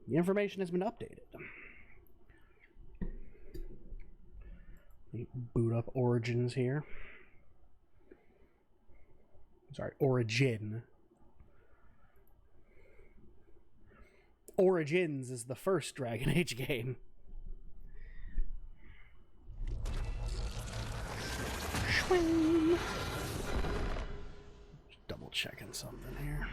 The information has been updated. Let me boot up Origins here. Sorry, Origin. Origins is the first Dragon Age game. Schwing. Just double checking something here.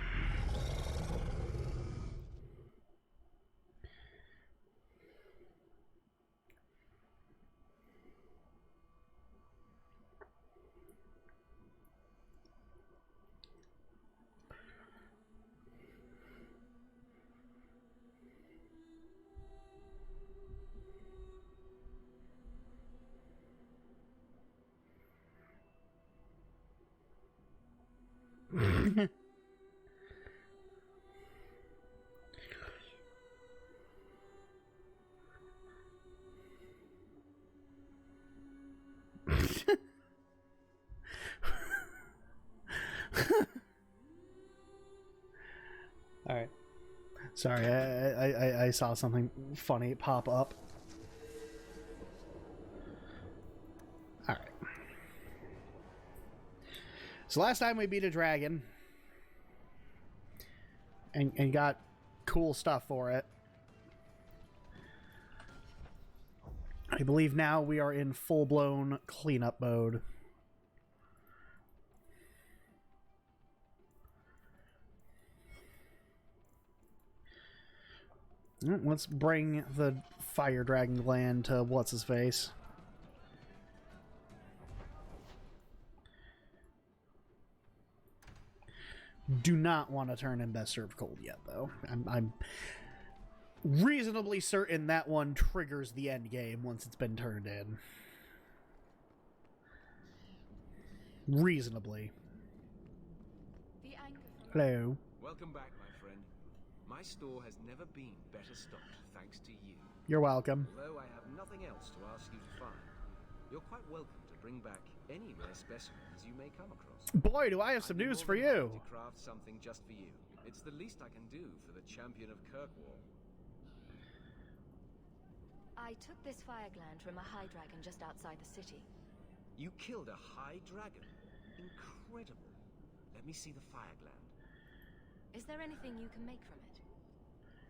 All right. Sorry, I saw something funny pop up. All right. So last time we beat a dragon and got cool stuff for it. I believe now we are in full-blown cleanup mode. Let's bring the fire dragon gland to what's-his-face. Do not want to turn in best served cold yet, though. I'm reasonably certain that one triggers the end game once it's been turned in. Reasonably. Hello. Welcome back, my friend. My store has never been better stocked, thanks to you. You're welcome. Although I have nothing else to ask you to find, you're quite welcome to bring back any rare specimens you may come across. Boy, do I have some news for you. To craft something just for you. It's the least I can do for the champion of Kirkwall. I took this fire gland from a high dragon just outside the city. You killed a high dragon? Incredible. Let me see the fire gland. Is there anything you can make from it?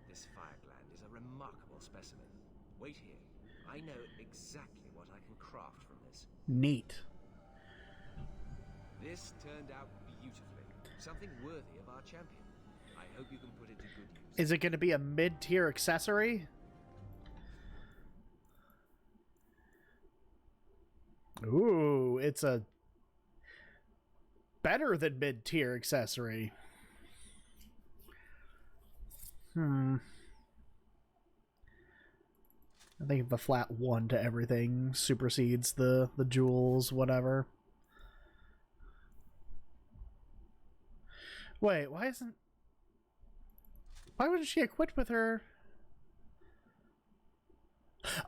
This fire gland is a remarkable specimen. Wait here. I know exactly what I can craft from this. Neat. This turned out beautifully. Something worthy of our champion. I hope you can put it to good use. Is it going to be a mid-tier accessory? Ooh, it's a better than mid-tier accessory. I think the flat 1 to everything supersedes the jewels, whatever. Wait, why wasn't she equipped with her?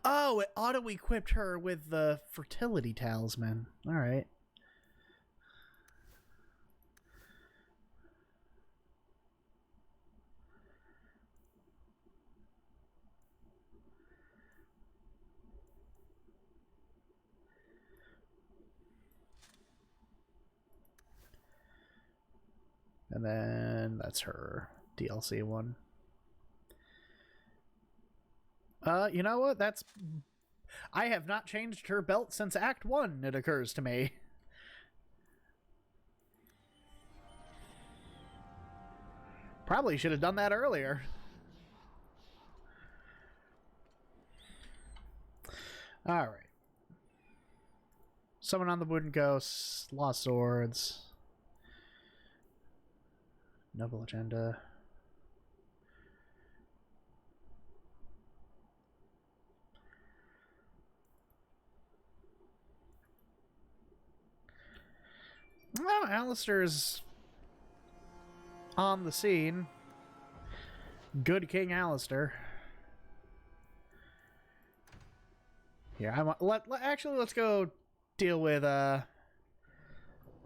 Oh, it auto-equipped her with the fertility talisman. Alright. And then that's her DLC one. You know what? I have not changed her belt since Act 1, it occurs to me. Probably should have done that earlier. Alright. Summon on the Wooden Ghosts, Lost Swords. Noble Agenda. Well, Alistair's on the scene. Good King Alistair. Here, actually, let's go deal with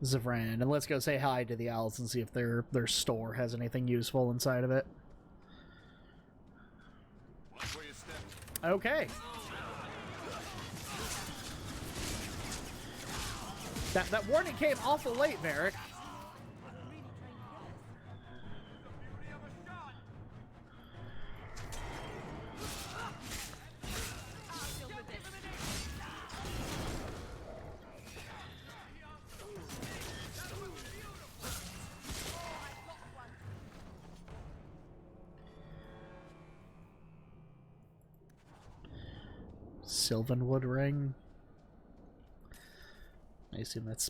Zivran, and let's go say hi to the owls and see if their store has anything useful inside of it. Okay. That warning came awful late, Varric. Sylvanwood ring. I assume that's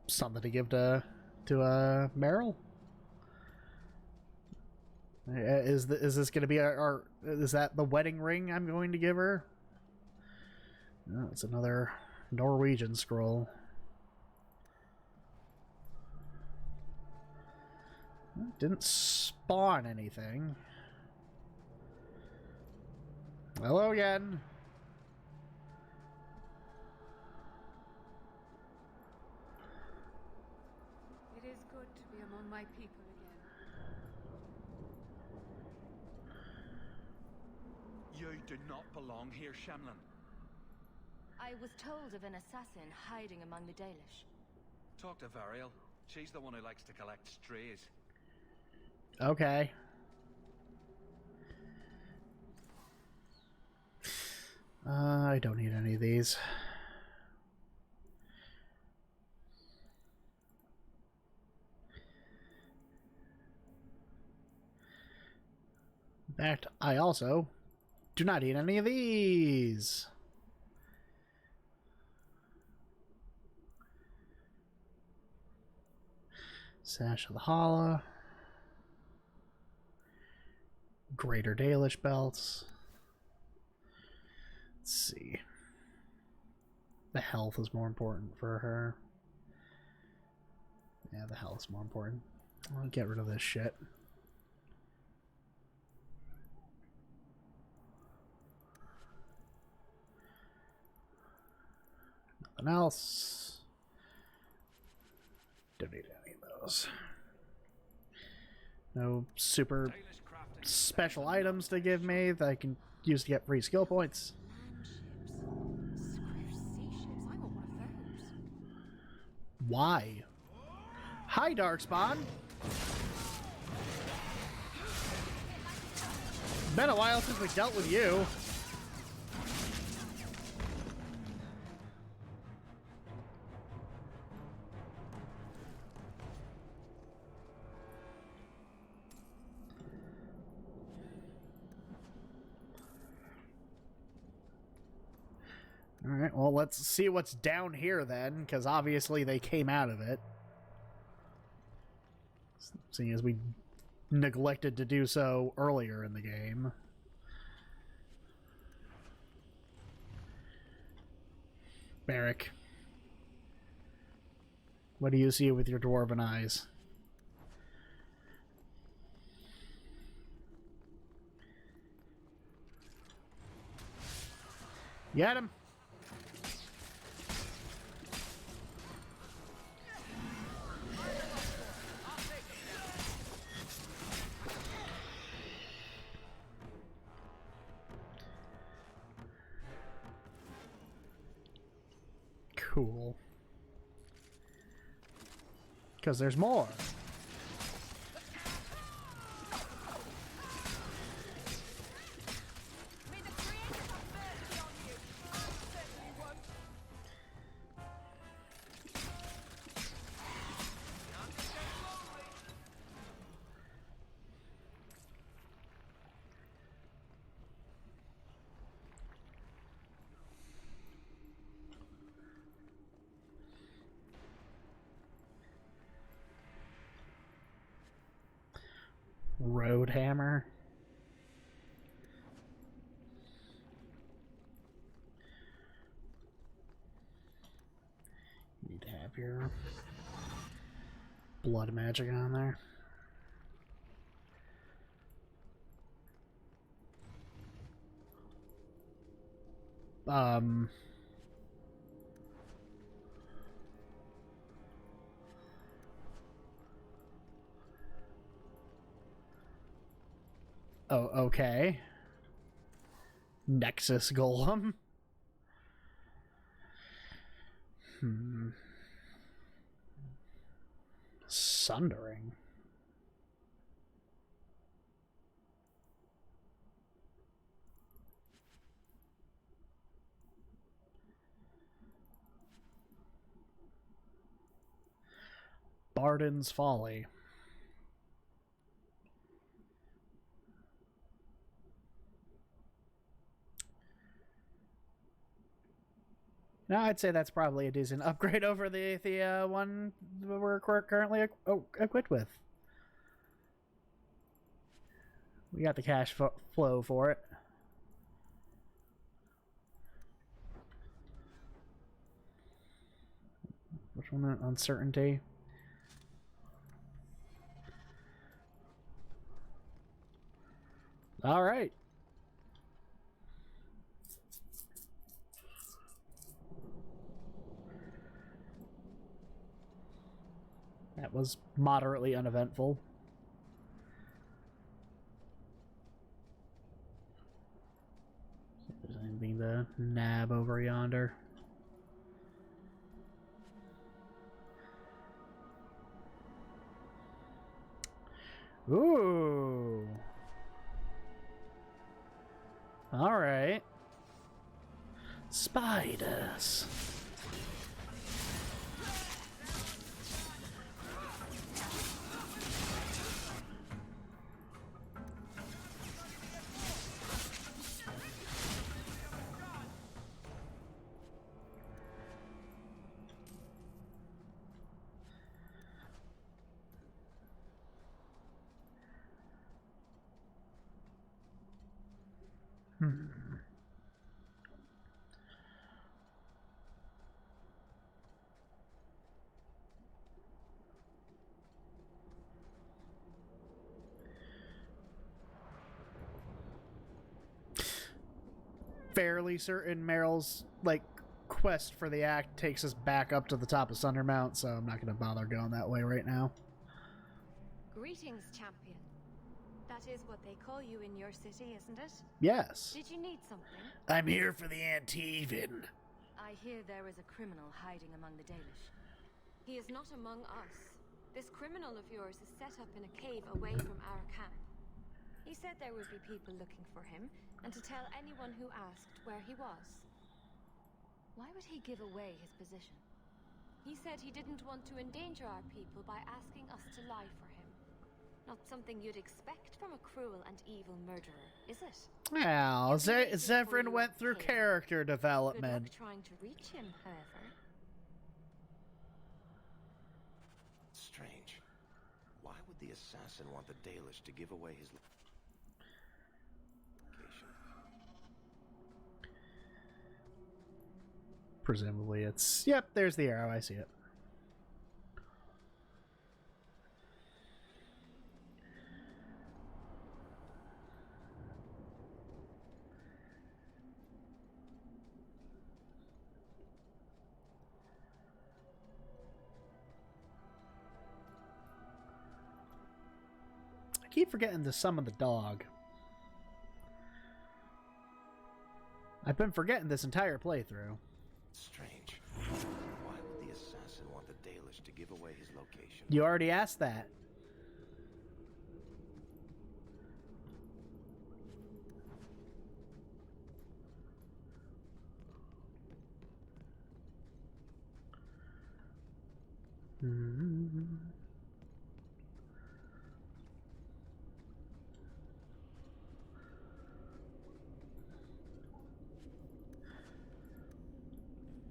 something to give to Meryl. Is this going to be our is that the wedding ring I'm going to give her? No, it's another Norwegian scroll. Didn't spawn anything. Hello again. It is good to be among my people again. You do not belong here, Shamlin. I was told of an assassin hiding among the Dalish. Talk to Variel. She's the one who likes to collect strays. Okay. I don't need any of these. In fact, I also do not need any of these. Sash of the Hala. Greater Dalish belts. Let's see. The health is more important for her. Yeah, the health is more important. I'll get rid of this shit. Nothing else. Don't need any of those. No super special items to give me that I can use to get free skill points. I want one of those. Why? Hi, Darkspawn. Been a while since we dealt with you. Alright, well, let's see what's down here then, because obviously they came out of it. Seeing as we neglected to do so earlier in the game. Barrick. What do you see with your dwarven eyes? Get him! Cool. Because there's more. Road hammer. You need to have your blood magic on there. Oh, okay. Nexus Golem. Sundering. Barden's Folly. No, I'd say that's probably a decent upgrade over the one we're currently equipped with. We got the cash flow for it. Which one? Uncertainty. All right. That was moderately uneventful. See if there's anything to nab over yonder. Ooh. All right. Spiders. Fairly certain Meryl's quest for the act takes us back up to the top of Sundermount, so I'm not going to bother going that way right now. Greetings, champion. That is what they call you in your city, isn't it? Yes. Did you need something? I'm here for the Antivan. I hear there is a criminal hiding among the Dalish. He is not among us. This criminal of yours is set up in a cave away from our camp. He said there would be people looking for him, and to tell anyone who asked where he was. Why would he give away his position? He said he didn't want to endanger our people by asking us to lie for him. Not something you'd expect from a cruel and evil murderer, is it? Well, Zephyrin went through character Good development. luck trying to reach him, however. Strange. Why would the assassin want the Dalish to give away his location? Presumably it's... Yep, there's the arrow. I see it. I keep forgetting to summon the dog. I've been forgetting this entire playthrough. Strange. Why would the assassin want the Dalish to give away his location? You already asked that.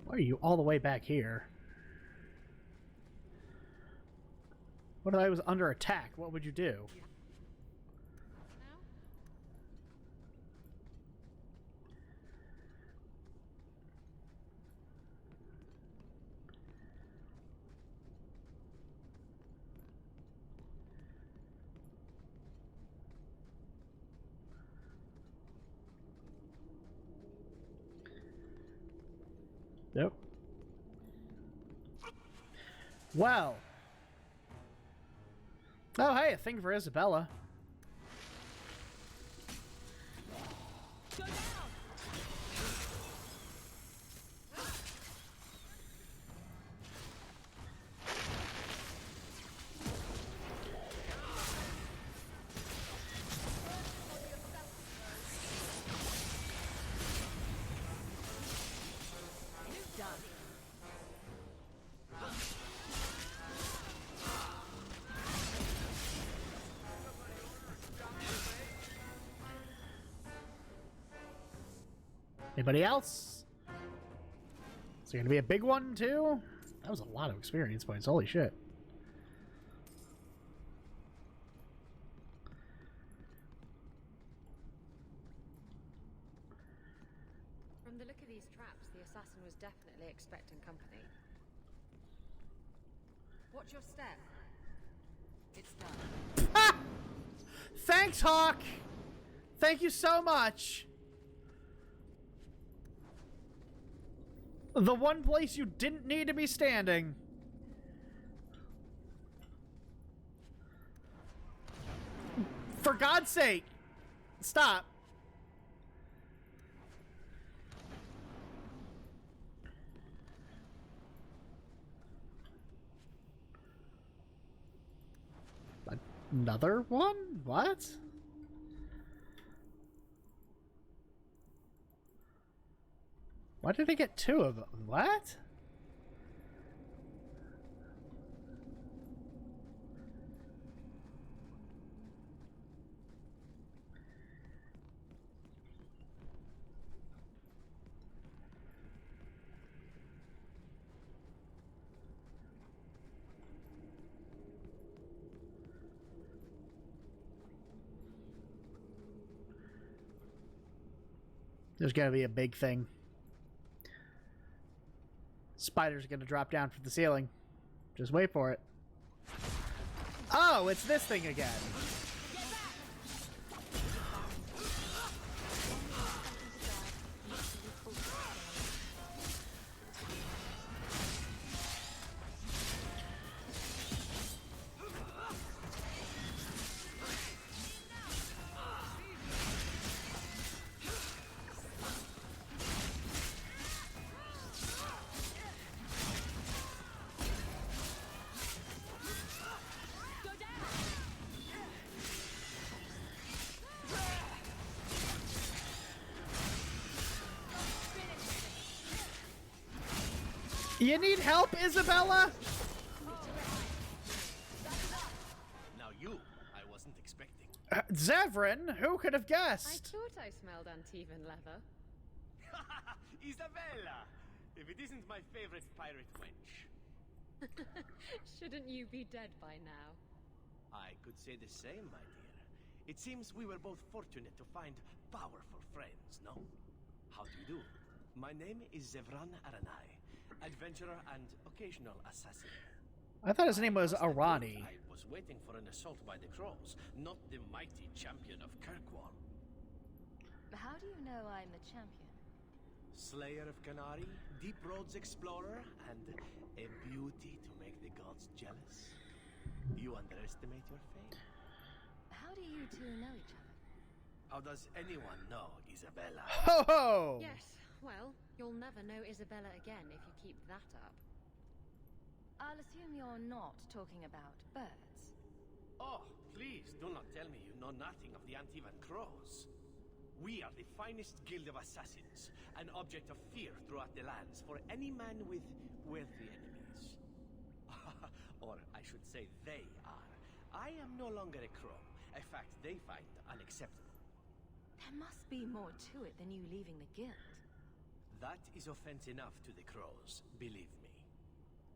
Why are you all the way back here? What if I was under attack? What would you do? Nope. Well. Oh, hey, a thing for Isabella. Go down! Anybody else? Is there gonna be a big one too? That was a lot of experience points. Holy shit. From the look of these traps, the assassin was definitely expecting company. Watch your step. It's done. Ah! Thanks, Hawke! Thank you so much! The one place you didn't need to be standing. For God's sake! Stop. Another one? What? Why did I get two of them? What? There's gonna be a big thing. Spider's gonna drop down from the ceiling. Just wait for it. Oh, it's this thing again. You need help, Isabella? Now you, I wasn't expecting. Zevran? Who could have I guessed? thought I smelled Antivan leather. Isabella! If it isn't my favorite pirate wench. Shouldn't you be dead by now? I could say the same, my dear. It seems we were both fortunate to find powerful friends, no? How do you do? My name is Zevran Aranai, adventurer and occasional assassin. I thought his name was Must admit, Arani. I was waiting for an assault by the Crows, not the mighty champion of Kirkwall. How do you know I'm the champion? Slayer of Canary, Deep Roads Explorer, and a beauty to make the gods jealous. You underestimate your fate. How do you two know each other? How does anyone know, Isabella? Ho ho! Yes, well, you'll never know Isabella again if you keep that up. I'll assume you're not talking about birds. Oh, please do not tell me you know nothing of the Antivan Crows. We are the finest guild of assassins, an object of fear throughout the lands for any man with wealthy enemies. Or I should say they are. I am no longer a crow, a fact they find unacceptable. There must be more to it than you leaving the guild. That is offense enough to the Crows, believe me.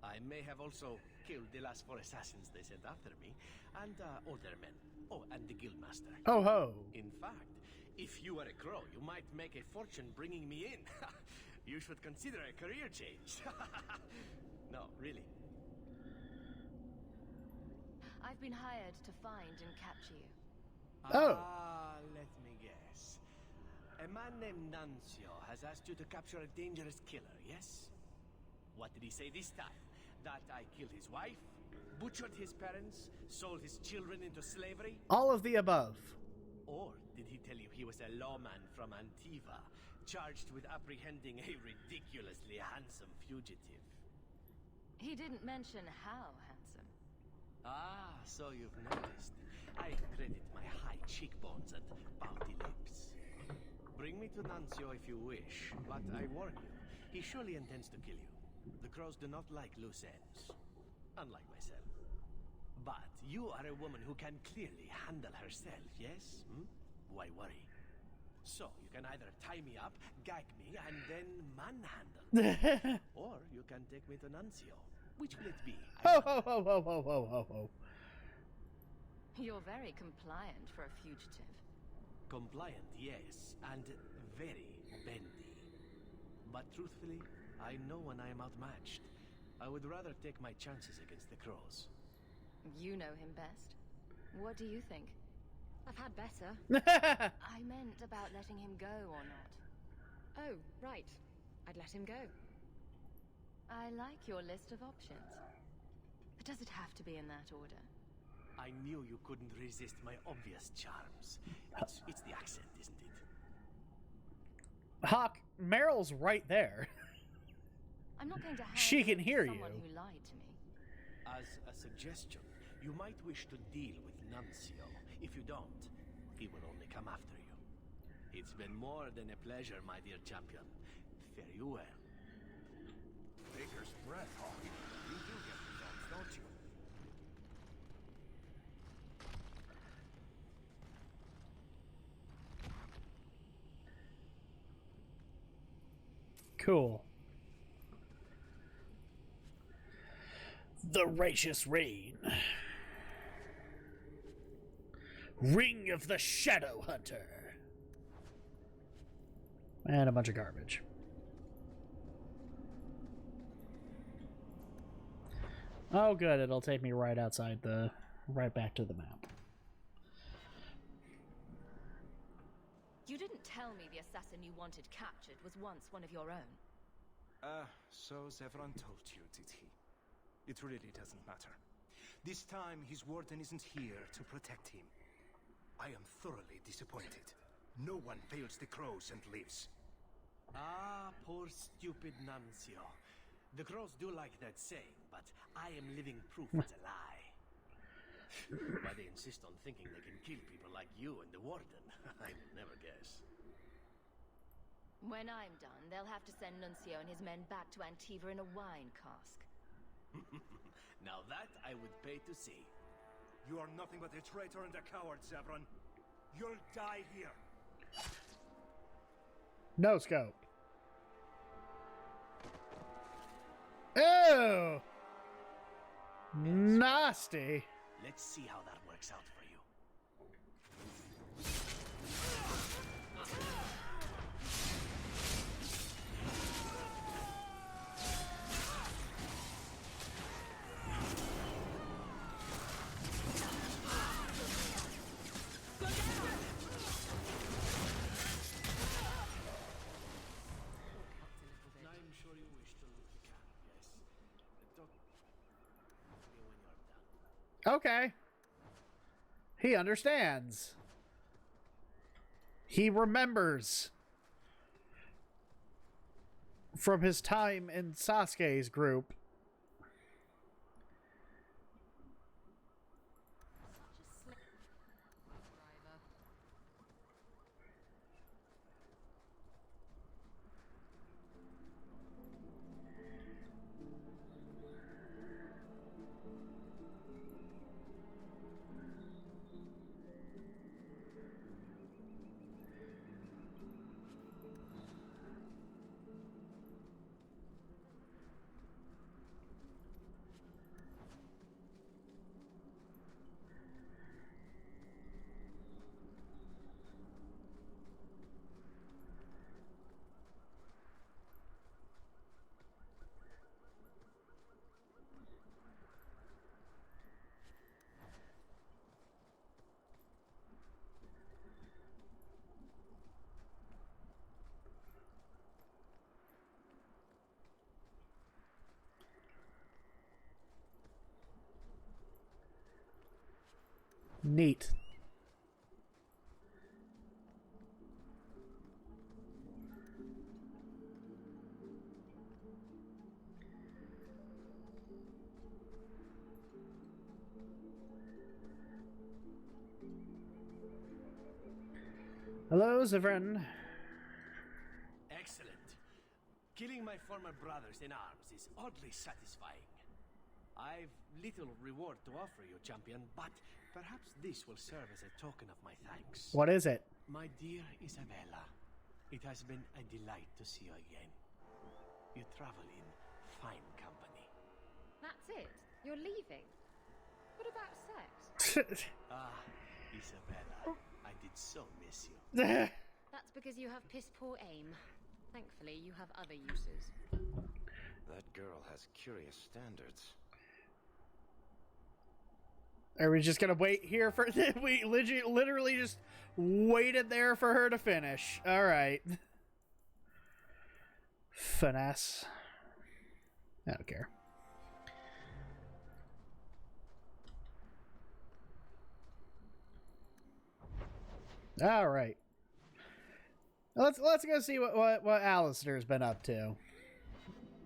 I may have also killed the last 4 assassins they sent after me, and older men. Oh, and the guildmaster. Ho ho! In fact, if you were a crow, you might make a fortune bringing me in. You should consider a career change. No, really. I've been hired to find and capture you. Oh. Let me guess. A man named Nuncio has asked you to capture a dangerous killer, yes? What did he say this time? That I killed his wife, butchered his parents, sold his children into slavery? All of the above. Or did he tell you he was a lawman from Antiva, charged with apprehending a ridiculously handsome fugitive? He didn't mention how handsome. Ah, so you've noticed. I credit my high cheekbones and pouty lips. Bring me to Nuncio if you wish, but I warn you, he surely intends to kill you. The Crows do not like loose ends, unlike myself. But you are a woman who can clearly handle herself, yes? Hmm? Why worry? So you can either tie me up, gag me, and then manhandle. Or you can take me to Nuncio. Which will it be? Ho ho ho ho ho ho ho ho. You're very compliant for a fugitive. Compliant, yes, and very bendy. But truthfully, I know when I am outmatched. I would rather take my chances against the crows. You know him best. What do you think? I've had better. I meant about letting him go or not. Oh, right. I'd let him go. I like your list of options. But does it have to be in that order? I knew you couldn't resist my obvious charms. It's the accent, isn't it? Hawke, Meryl's right there. I'm not going to have She can hear someone you. who lied to me. As a suggestion, you might wish to deal with Nuncio. If you don't, he will only come after you. It's been more than a pleasure, my dear champion. Fare you well. Baker's breath, Hawke. You do get results, don't you? Cool. The Righteous Reign. Ring of the Shadow Hunter. And a bunch of garbage. Oh good, it'll take me right outside right back to the map. You didn't tell me the assassin you wanted captured was once one of your own. So Zevran told you, did he? It really doesn't matter. This time, his warden isn't here to protect him. I am thoroughly disappointed. No one fails the crows and lives. Ah, poor stupid Nuncio. The crows do like that saying, but I am living proof it's a lie. Why they insist on thinking they can kill people like you and the warden, I will never guess. When I'm done, they'll have to send Nuncio and his men back to Antiva in a wine cask. Now that I would pay to see. You are nothing but a traitor and a coward, Zevran. You'll die here. No scope. Ew! Nasty. Let's see how that works out for you. I'm sure you wish to look the cat, yes. Talk to me when you're done. Okay. He understands. He remembers from his time in Sasuke's group. Neat. Hello, Zevran. Excellent. Killing my former brothers in arms is oddly satisfying. I've little reward to offer you, champion, but perhaps this will serve as a token of my thanks. What is it? My dear Isabella, it has been a delight to see you again. You travel in fine company. That's it? You're leaving? What about sex? Ah, Isabella, I did so miss you. That's because you have piss-poor aim. Thankfully, you have other uses. That girl has curious standards. Are we just gonna wait here for... we literally just waited there for her to finish. Alright. Finesse. I don't care. Alright. Let's go see what Alistair's been up to.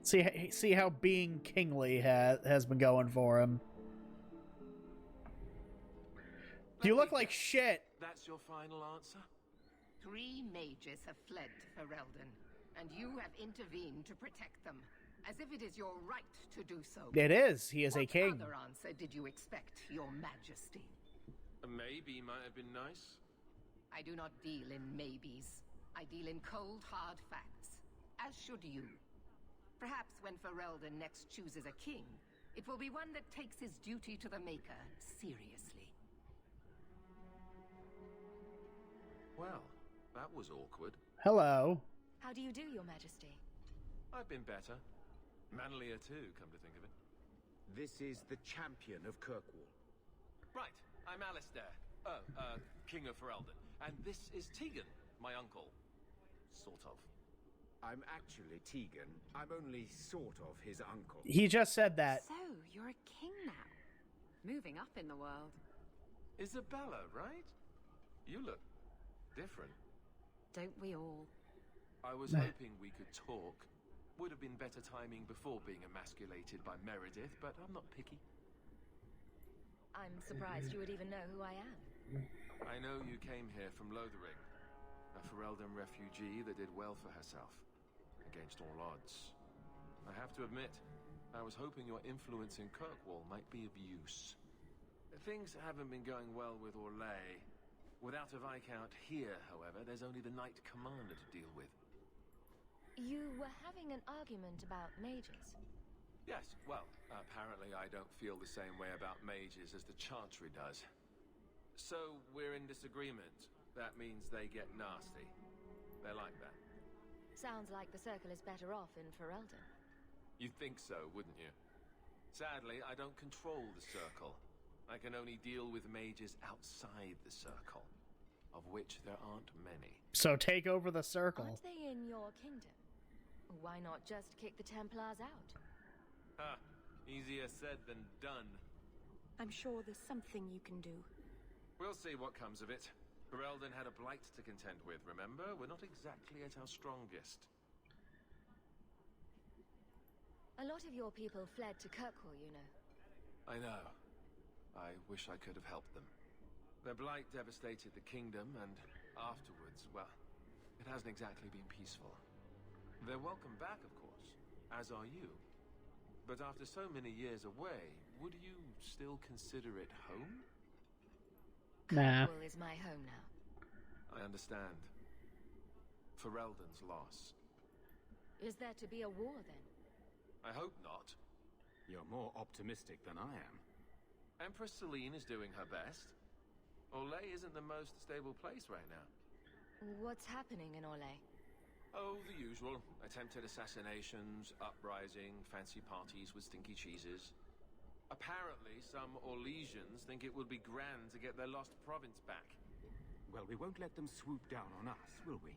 See how being kingly has been going for him. You look like shit. That's your final answer? 3 mages have fled to Ferelden, and you have intervened to protect them, as if it is your right to do so. It is. He is a king. What other answer did you expect, your majesty? A maybe might have been nice. I do not deal in maybes. I deal in cold, hard facts. As should you. Perhaps when Ferelden next chooses a king, it will be one that takes his duty to the Maker seriously. Well, that was awkward. Hello. How do you do, Your Majesty? I've been better. Manlier too, come to think of it. This is the champion of Kirkwall. Right, I'm Alistair. King of Ferelden. And this is Tegan, my uncle. Sort of. I'm actually Tegan. I'm only sort of his uncle. He just said that. So, you're a king now. Moving up in the world. Isabella, right? You look different. Don't we all? I was hoping we could talk. Would have been better timing before being emasculated by Meredith, but I'm not picky. I'm surprised you would even know who I am. I know you came here from Lothering, a Ferelden refugee that did well for herself, against all odds. I have to admit, I was hoping your influence in Kirkwall might be of use. Things haven't been going well with Orlais. Without a Viscount here, however, there's only the Knight Commander to deal with. You were having an argument about mages. Yes, well, apparently I don't feel the same way about mages as the Chantry does. So, we're in disagreement. That means they get nasty. They're like that. Sounds like the Circle is better off in Ferelden. You'd think so, wouldn't you? Sadly, I don't control the Circle. I can only deal with mages outside the Circle, of which there aren't many. So take over the Circle. Aren't they in your kingdom? Why not just kick the Templars out? Ha! Easier said than done. I'm sure there's something you can do. We'll see what comes of it. Ferelden had a blight to contend with, remember? We're not exactly at our strongest. A lot of your people fled to Kirkwall, you know. I know. I wish I could have helped them. Their blight devastated the kingdom, and afterwards, well, it hasn't exactly been peaceful. They're welcome back, of course, as are you. But after so many years away, would you still consider it home? Nah. Kirkwall is my home now. I understand. Ferelden's loss. Is there to be a war, then? I hope not. You're more optimistic than I am. Empress Celine is doing her best. Orlais isn't the most stable place right now. What's happening in Orlais? Oh, the usual. Attempted assassinations, uprising, fancy parties with stinky cheeses. Apparently, some Orlesians think it would be grand to get their lost province back. Well, we won't let them swoop down on us, will we?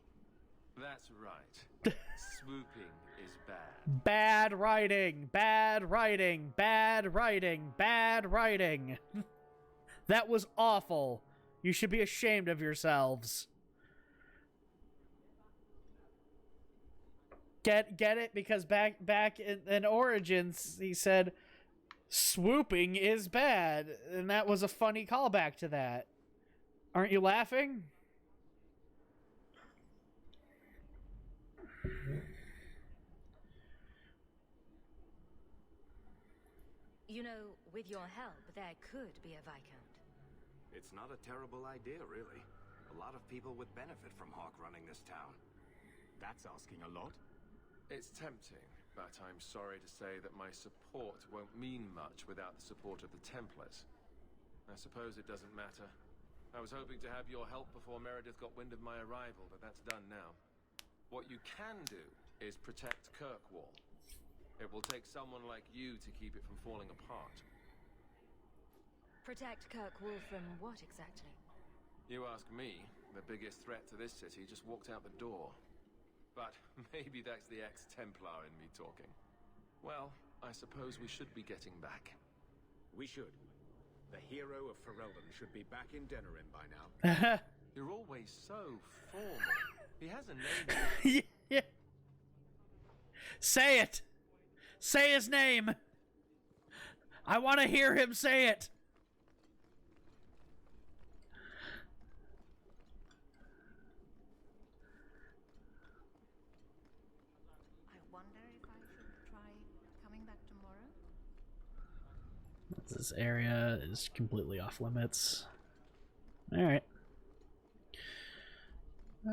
That's right. Swooping is bad. Bad writing. Bad writing. Bad writing. Bad writing. That was awful. You should be ashamed of yourselves. Get it? Because back in Origins, he said, swooping is bad. And that was a funny callback to that. Aren't you laughing? You know, with your help, there could be a Viscount. It's not a terrible idea, really. A lot of people would benefit from Hawke running this town. That's asking a lot. It's tempting, but I'm sorry to say that my support won't mean much without the support of the Templars. I suppose it doesn't matter. I was hoping to have your help before Meredith got wind of my arrival, but that's done now. What you can do is protect Kirkwall. It will take someone like you to keep it from falling apart. Protect Kirkwall from what exactly? You ask me, the biggest threat to this city just walked out the door. But maybe that's the ex-Templar in me talking. Well, I suppose we should be getting back. We should. The hero of Ferelden should be back in Denerim by now. You're always so formal. He has a name. Yeah. Say it. Say his name. I want to hear him say it. I wonder if I should try coming back tomorrow. This area is completely off limits. All right.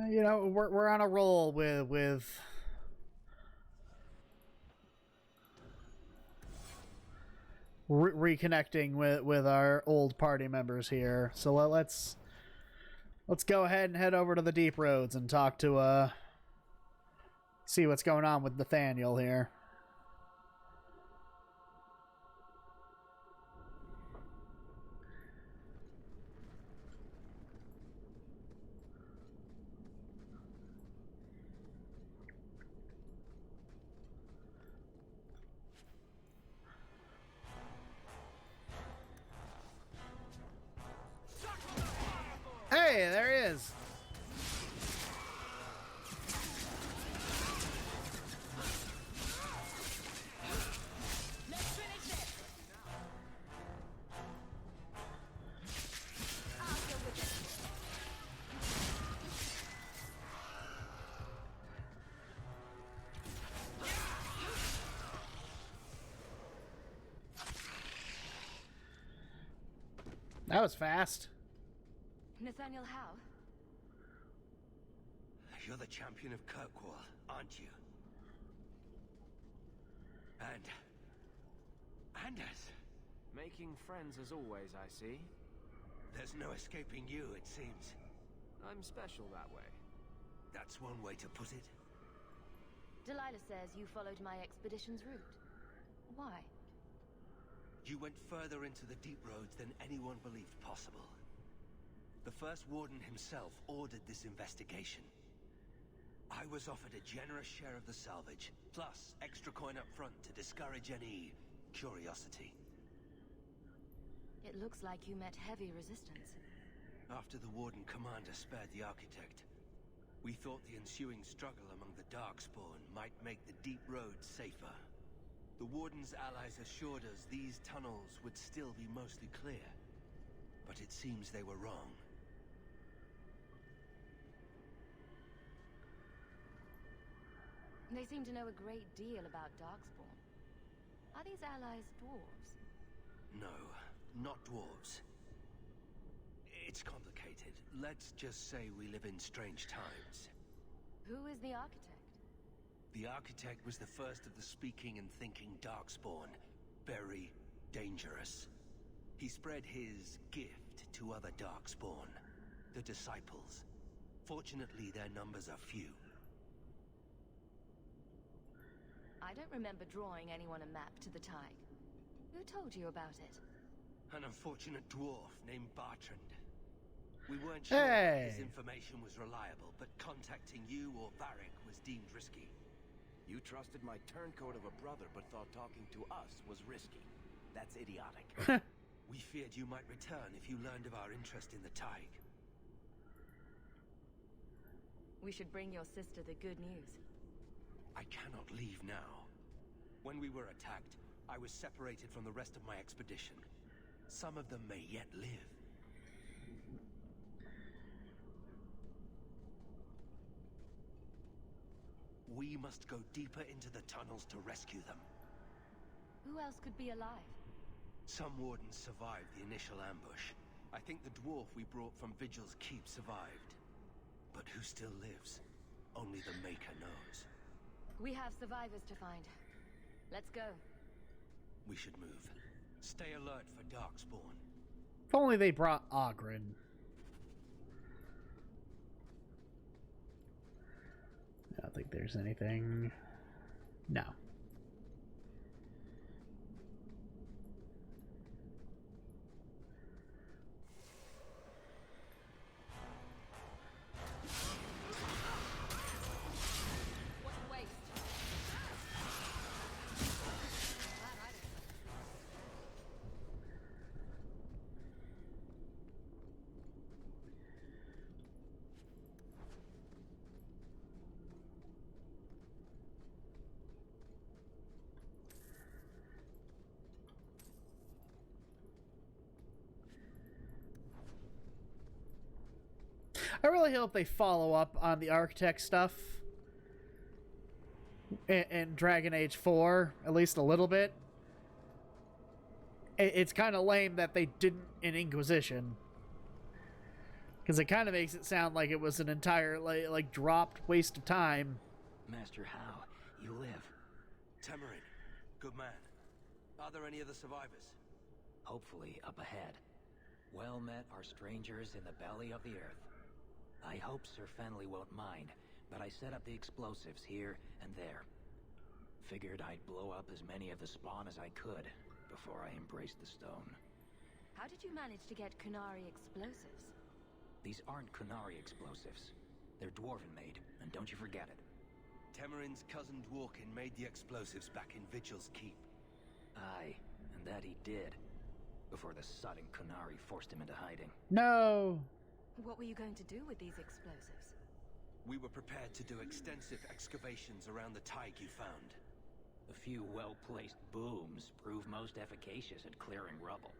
You know, we're on a roll with reconnecting with our old party members here. So let's go ahead and head over to the Deep Roads and talk to see what's going on with Nathaniel here. Hey, there he is. That was fast. Nathaniel Howe? You're the champion of Kirkwall, aren't you? And Anders. Making friends as always, I see. There's no escaping you, it seems. I'm special that way. That's one way to put it. Delilah says you followed my expedition's route. Why? You went further into the Deep Roads than anyone believed possible. The first warden himself ordered this investigation. I was offered a generous share of the salvage, plus extra coin up front to discourage any curiosity. It looks like you met heavy resistance. After the warden commander spared the architect, we thought the ensuing struggle among the Darkspawn might make the Deep Roads safer. The warden's allies assured us these tunnels would still be mostly clear, but it seems they were wrong. They seem to know a great deal about Darkspawn. Are these allies dwarves? No, not dwarves. It's complicated. Let's just say we live in strange times. Who is the architect? The architect was the first of the speaking and thinking Darkspawn. Very dangerous. He spread his gift to other Darkspawn, the Disciples. Fortunately, their numbers are few. I don't remember drawing anyone a map to the Tide. Who told you about it? An unfortunate dwarf named Bartrand. We weren't sure his information was reliable, but contacting you or Varric was deemed risky. You trusted my turncoat of a brother, but thought talking to us was risky. That's idiotic. We feared you might return if you learned of our interest in the Tide. We should bring your sister the good news. I cannot leave now. When we were attacked, I was separated from the rest of my expedition. Some of them may yet live. We must go deeper into the tunnels to rescue them. Who else could be alive? Some wardens survived the initial ambush. I think the dwarf we brought from Vigil's Keep survived. But who still lives? Only the Maker knows. We have survivors to find. Let's go. We should move. Stay alert for Darkspawn. If only they brought Ogren. I don't think there's anything. No. I really hope they follow up on the architect stuff in Dragon Age 4, at least a little bit. It's kind of lame that they didn't in Inquisition, because it kind of makes it sound like it was an entire like dropped waste of time. Master How, you live? Temerin, good man. Are there any other survivors? Hopefully up ahead. Well met are strangers in the belly of the earth. I hope Sir Fenley won't mind, but I set up the explosives here and there. Figured I'd blow up as many of the spawn as I could before I embraced the stone. How did you manage to get Kunari explosives? These aren't Kunari explosives. They're dwarven made, and don't you forget it. Temerin's cousin Dworkin made the explosives back in Vigil's Keep. Aye, and that he did. Before the sudden Kunari forced him into hiding. No! What were you going to do with these explosives? We were prepared to do extensive excavations around the Tig you found. A few well-placed booms prove most efficacious at clearing rubble.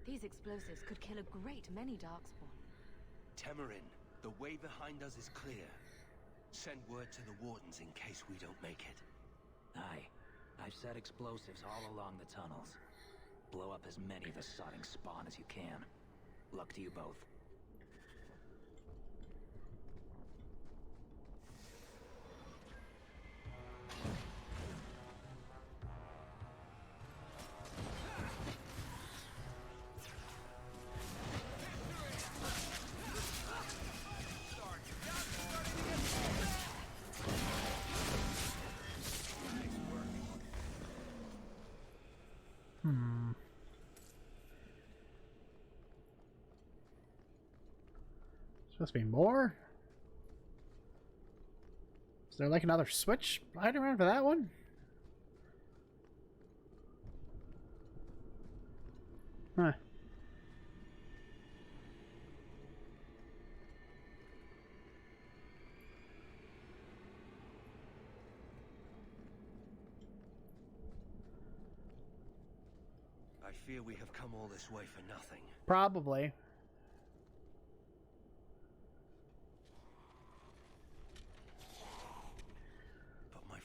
These explosives could kill a great many Darkspawn. Temerin, the way behind us is clear. Send word to the Wardens in case we don't make it. Aye. I've set explosives all along the tunnels. Blow up as many of the sodding spawn as you can. Luck to you both. Supposed to be more? Is there like another switch hiding around for that one? Huh. I fear we have come all this way for nothing. Probably.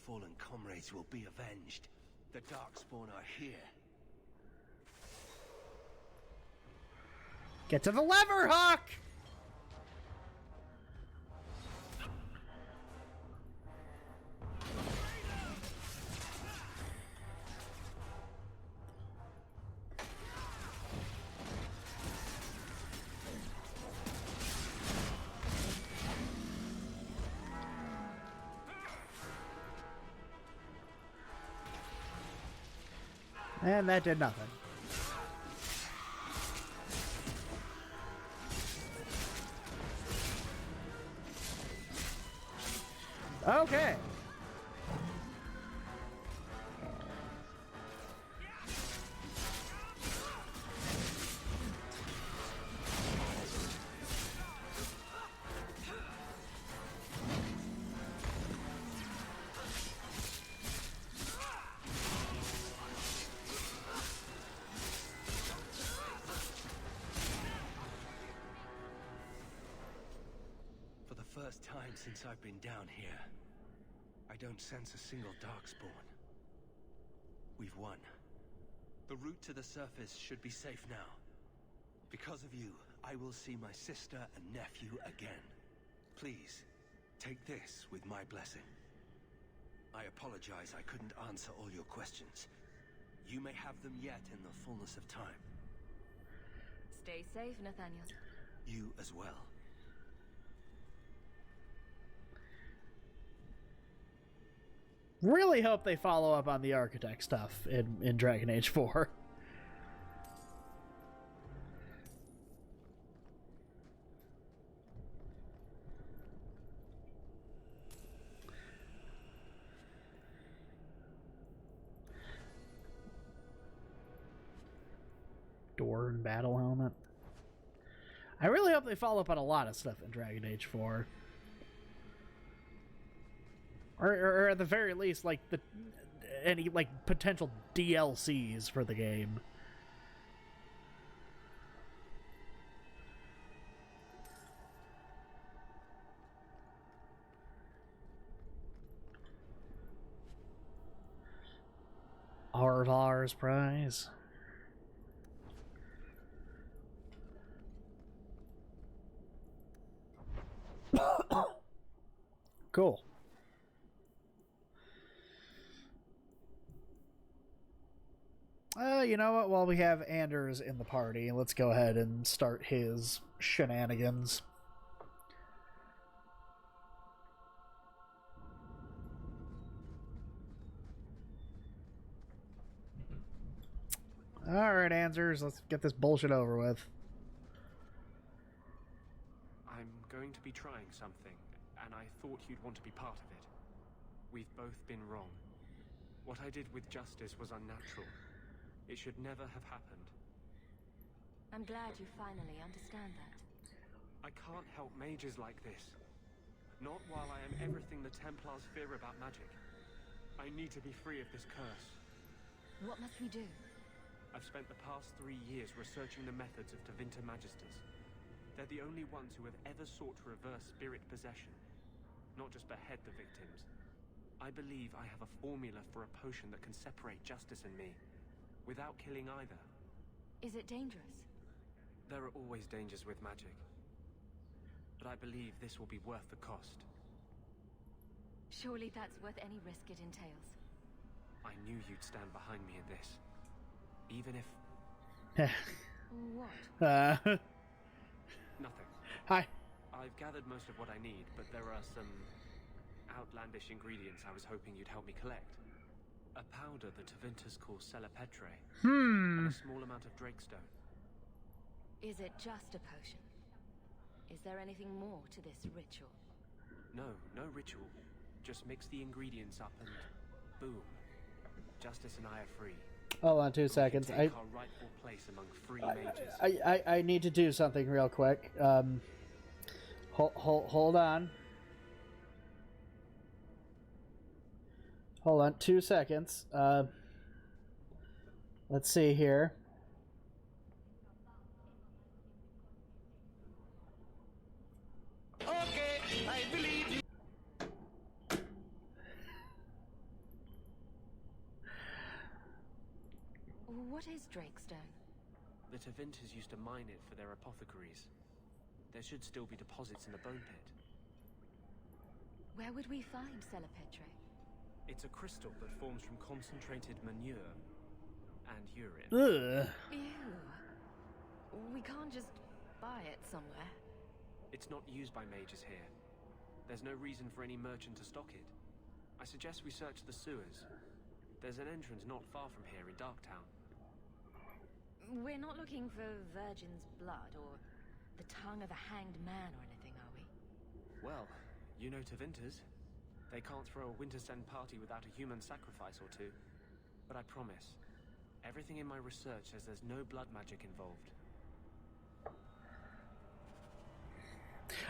Fallen comrades will be avenged. The Darkspawn are here. Get to the lever, Hawke! And that did nothing. Okay. First time since I've been down here. I don't sense a single Darkspawn. We've won. The route to the surface should be safe now. Because of you, I will see my sister and nephew again. Please, take this with my blessing. I apologize I couldn't answer all your questions. You may have them yet in the fullness of time. Stay safe, Nathaniel. You as well. Really hope they follow up on the architect stuff in Dragon Age 4. Door and battle helmet. I really hope they follow up on a lot of stuff in Dragon Age 4. Or at the very least, like, any, like, potential DLCs for the game. Arvar's prize. Cool. You know what? While we have Anders in the party, let's go ahead and start his shenanigans. Alright, Anders, let's get this bullshit over with. I'm going to be trying something, and I thought you'd want to be part of it. We've both been wrong. What I did with Justice was unnatural. It should never have happened. I'm glad you finally understand that. I can't help mages like this. Not while I am everything the Templars fear about magic. I need to be free of this curse. What must we do? I've spent the past 3 years researching the methods of Tevinter Magisters. They're the only ones who have ever sought to reverse spirit possession, not just behead the victims. I believe I have a formula for a potion that can separate Justice and me, without killing either. Is it dangerous? There are always dangers with magic. But I believe this will be worth the cost. Surely that's worth any risk it entails. I knew you'd stand behind me in this. Even if... What? Nothing. Hi. I've gathered most of what I need, but there are some outlandish ingredients I was hoping you'd help me collect. A powder the Tevinters call Celepetre. And a small amount of Drakestone. Is it just a potion? Is there anything more to this ritual? No ritual. Just mix the ingredients up and boom. Justice and I are free. Hold on 2 seconds. Take our rightful place among free mages. I need to do something real quick. Hold on. Hold on 2 seconds. Let's see here. Okay, I believe you. What is Drakestone? The Tevinters used to mine it for their apothecaries. There should still be deposits in the bone pit. Where would we find Celepetre? It's a crystal that forms from concentrated manure and urine. Ugh. Ew. We can't just buy it somewhere. It's not used by mages here. There's no reason for any merchant to stock it. I suggest we search the sewers. There's an entrance not far from here in Darktown. We're not looking for virgin's blood or the tongue of a hanged man or anything, are we? Well, you know Tevinters. They can't throw a Wintersend party without a human sacrifice or two. But I promise, everything in my research says there's no blood magic involved.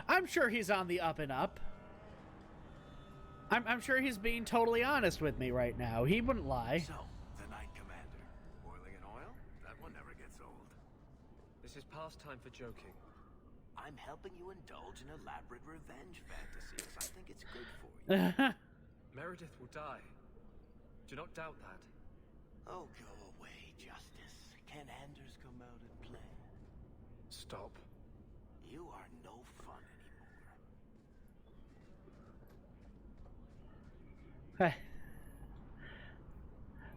I'm sure he's on the up and up. I'm sure he's being totally honest with me right now. He wouldn't lie. So, the Knight Commander. Boiling in oil? That one never gets old. This is past time for joking. I'm helping you indulge in elaborate revenge fantasies. I think it's good for you. Meredith will die. Do not doubt that. Oh, go away, Justice. Can Anders come out and play? stop. You are no fun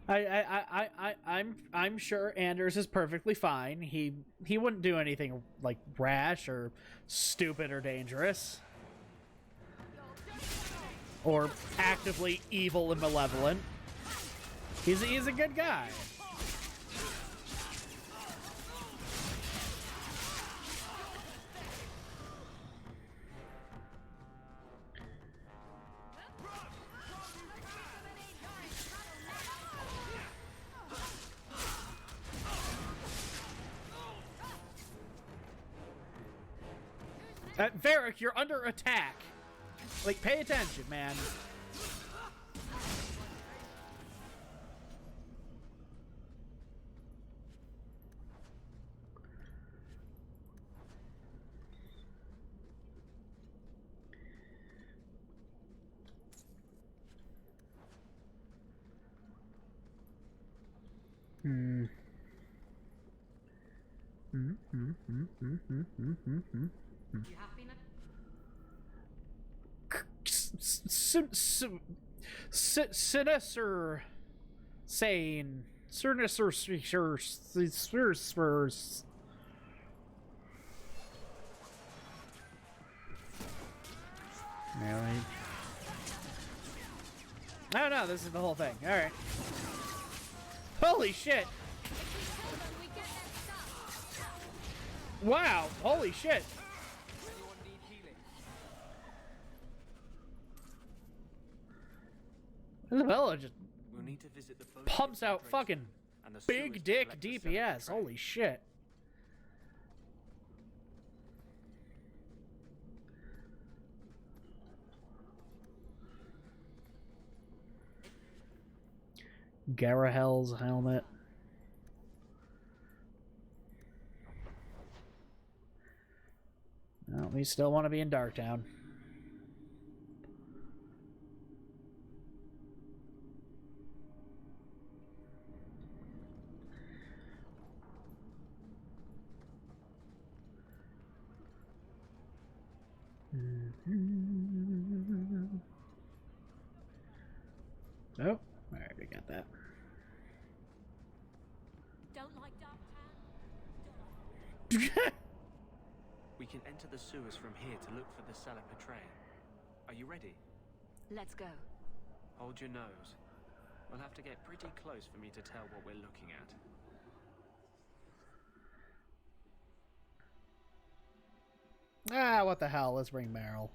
anymore. I'm sure Anders is perfectly fine. He wouldn't do anything like rash or stupid or dangerous. Or actively evil and malevolent. He's a good guy. Varric, you're under attack. Like, pay attention, man. You happy now? Sinister saying Sinister Really? Oh no, this is the whole thing. Alright. Holy shit! Wow, holy shit! Isabella just We'll need to visit the boat pumps out fucking and the sewers big to dick collect the DPS. celery Holy shit. Garahel's helmet. Well, we still want to be in Darktown. Oh, I already got that. Don't like We can enter the sewers from here to look for the cellar portray. Are you ready? Let's go. Hold your nose. We'll have to get pretty close for me to tell what we're looking at. Ah, what the hell? Let's bring Meryl.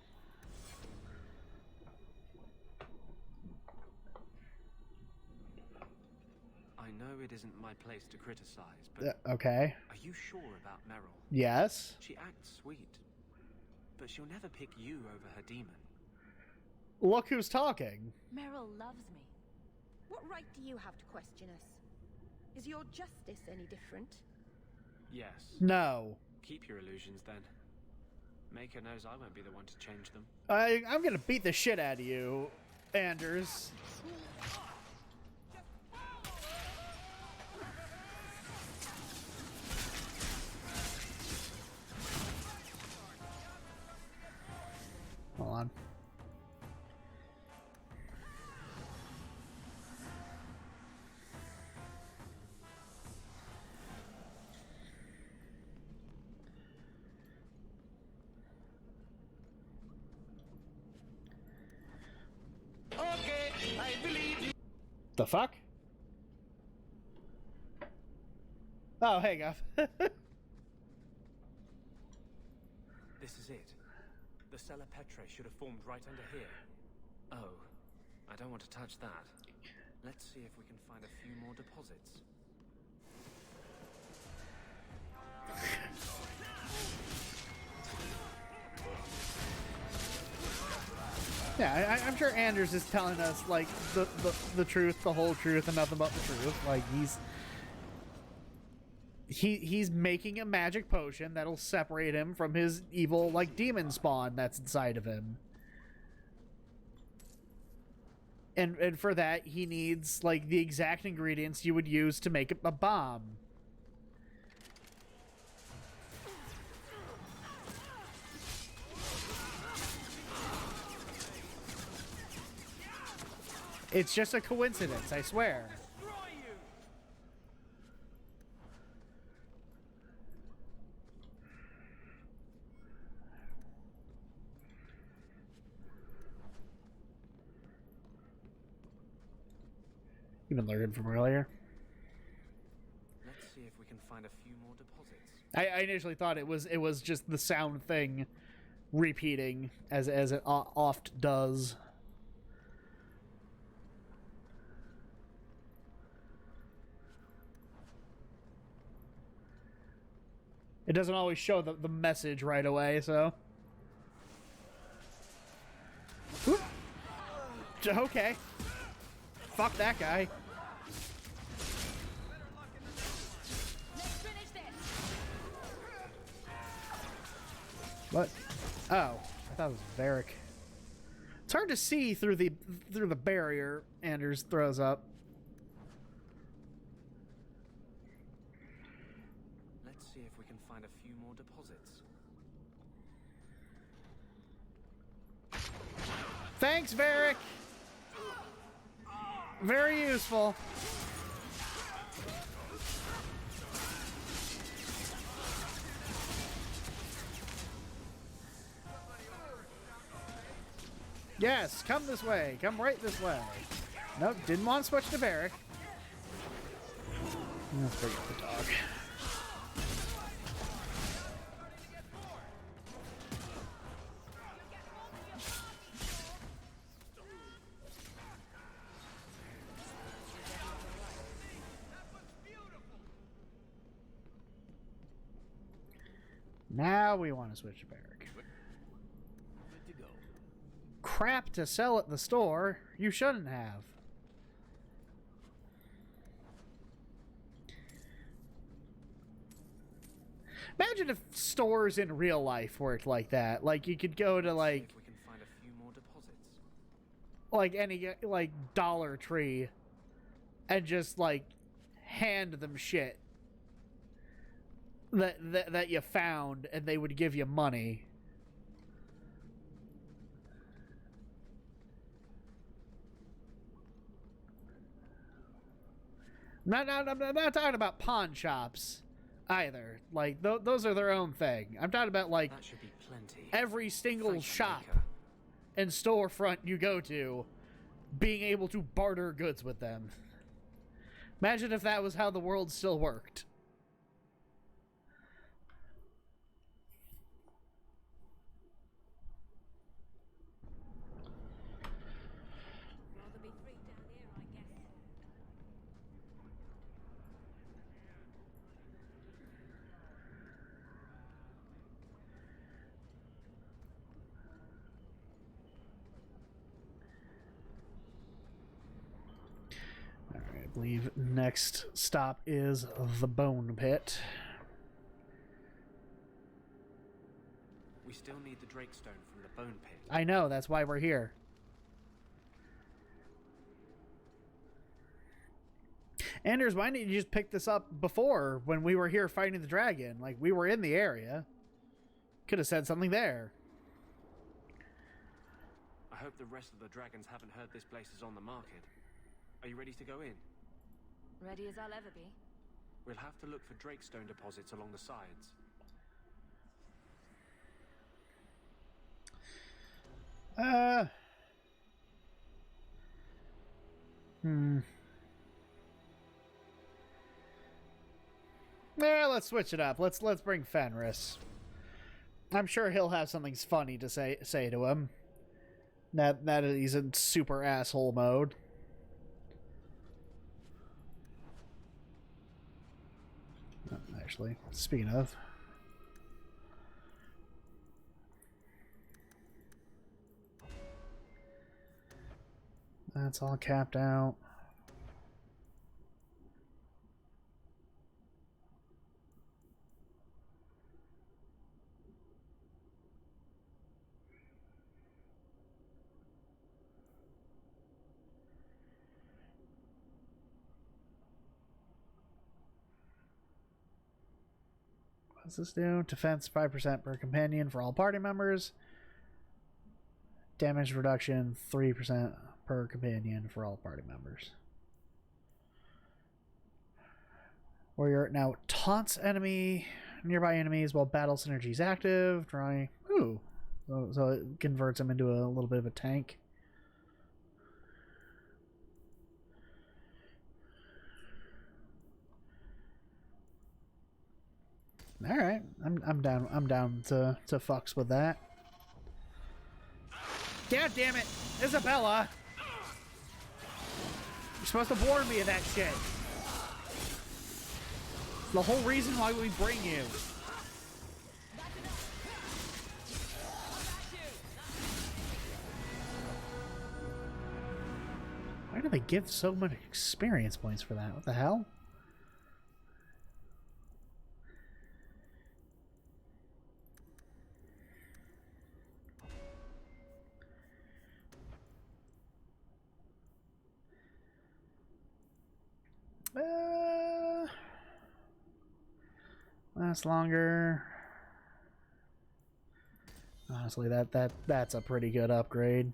I know it isn't my place to criticize, but Okay. are you sure about Meryl? Yes. She acts sweet, but she'll never pick you over her demon. Look who's talking. Meryl loves me. What right do you have to question us? Is your justice any different? Yes. No. Keep your illusions then. Maker knows I won't be the one to change them. I'm gonna beat the shit out of you, Anders. Hold on. Okay, I believe you. The fuck? Oh, hey, Guff. This is it. The cellar petre should have formed right under here. Oh, I don't want to touch that. Let's see if we can find a few more deposits. Yeah, I'm sure Anders is telling us, like, the truth, the whole truth, and nothing but the truth. Like, he's making a magic potion that'll separate him from his evil, like, demon spawn that's inside of him. And for that, he needs, like, the exact ingredients you would use to make a bomb. It's just a coincidence, I swear. You've been lurking from earlier. Let's see if we can find a few more deposits. I initially thought it was just the sound thing repeating as it oft does. It doesn't always show the message right away, so. Whoop. Okay. Fuck that guy. What? Oh, I thought it was Varric. It's hard to see through the barrier Anders throws up. Let's see if we can find a few more deposits. Thanks, Varric. Very useful. Yes, come this way. Come right this way. Nope, didn't want to switch to Varric. Let's bring up the dog. Now we want to switch to Varric. Crap to sell at the store. You shouldn't have. Imagine if stores in real life worked like that. Like you could go to like See if we can find a few more deposits. like any like Dollar Tree and just like hand them shit that you found and they would give you money. I'm not talking about pawn shops either. Like, those are their own thing. I'm talking about, like, That should be plenty. every single Thank you, shop Maker. and storefront you go to being able to barter goods with them. Imagine if that was how the world still worked. Rather be free down here, I guess. Alright, I believe next stop is the Bone Pit. We still need the Drakestone from the Bone Pit. I know, that's why we're here. Anders, why didn't you just pick this up before when we were here fighting the dragon? Like, we were in the area. Could have said something there. I hope the rest of the dragons haven't heard this place is on the market. Are you ready to go in? Ready as I'll ever be. We'll have to look for Drakestone deposits along the sides. Yeah, let's switch it up. Let's bring Fenris. I'm sure he'll have something funny to say to him. That he's in super asshole mode. Actually, speaking of, that's all capped out. What's this do? Defense 5% per companion for all party members. Damage reduction 3% per companion for all party members. Warrior now taunts nearby enemies while battle synergy is active, drawing. Ooh. So it converts him into a little bit of a tank. All right, I'm down. I'm down to fucks with that. God damn it, Isabella! You're supposed to warn me of that shit. The whole reason why we bring you. Why do they give so much experience points for that? What the hell? Last longer. Honestly, that's a pretty good upgrade.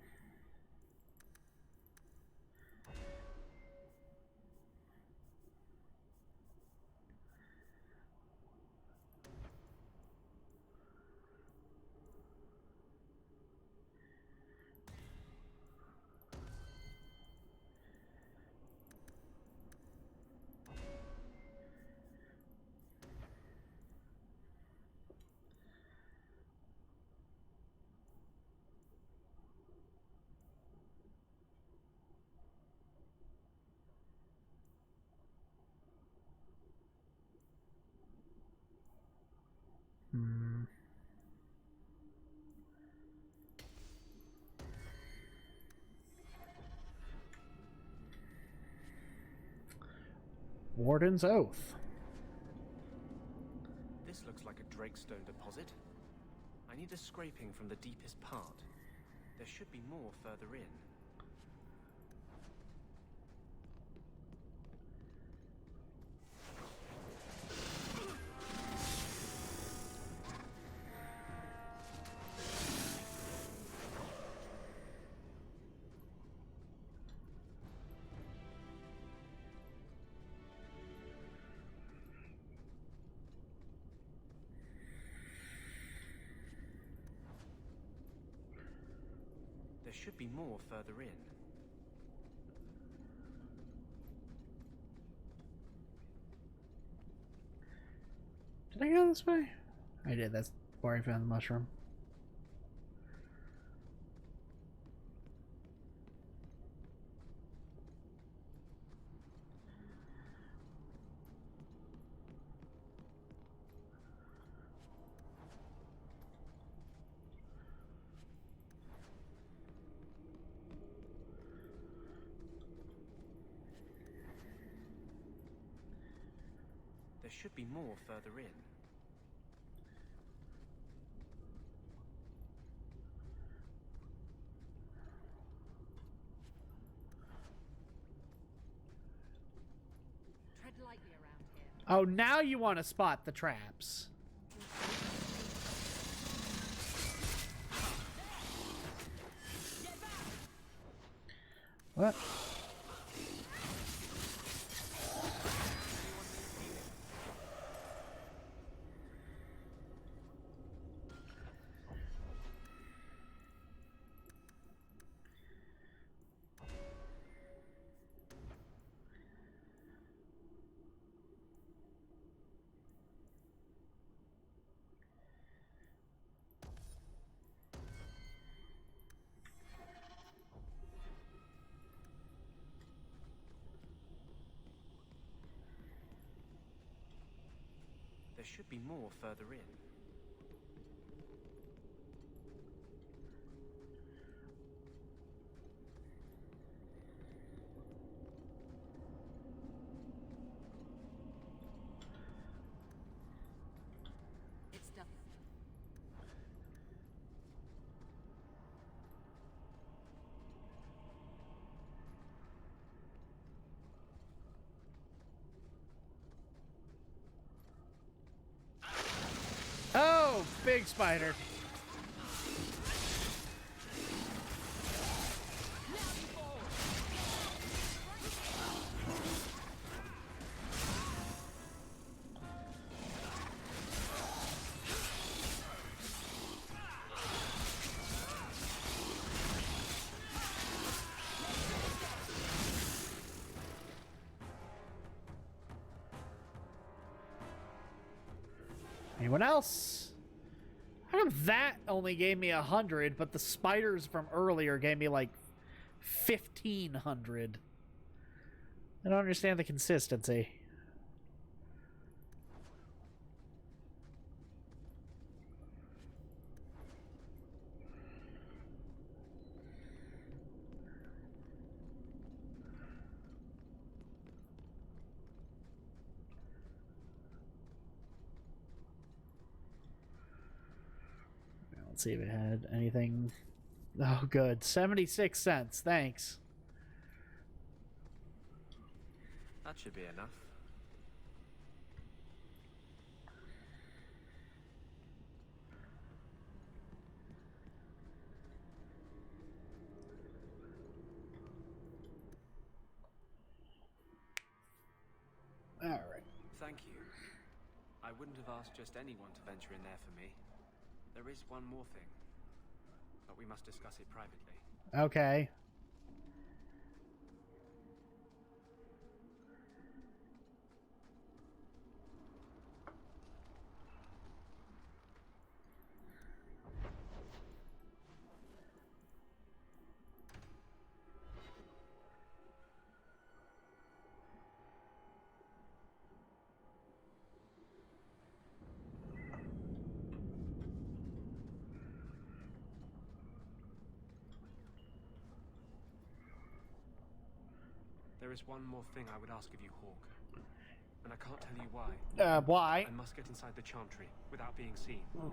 Warden's Oath. This looks like a Drakestone deposit. I need a scraping from the deepest part. There should be more further in. There should be more further in. Did I go this way? I did. That's where I found the mushroom. There should be more further in. Tread lightly around here. Oh, now you want to spot the traps. What? There should be more further in. It's done. Oh, big spider. Anyone else? How come that only gave me 100, but the spiders from earlier gave me like 1,500? I don't understand the consistency. Let's see if it had anything. Oh, good. 76 cents. Thanks. That should be enough. All right. Thank you. I wouldn't have asked just anyone to venture in there for me. There is one more thing, but we must discuss it privately. Okay. There is one more thing I would ask of you, Hawke. And I can't tell you why. Why? I must get inside the Chantry without being seen. Will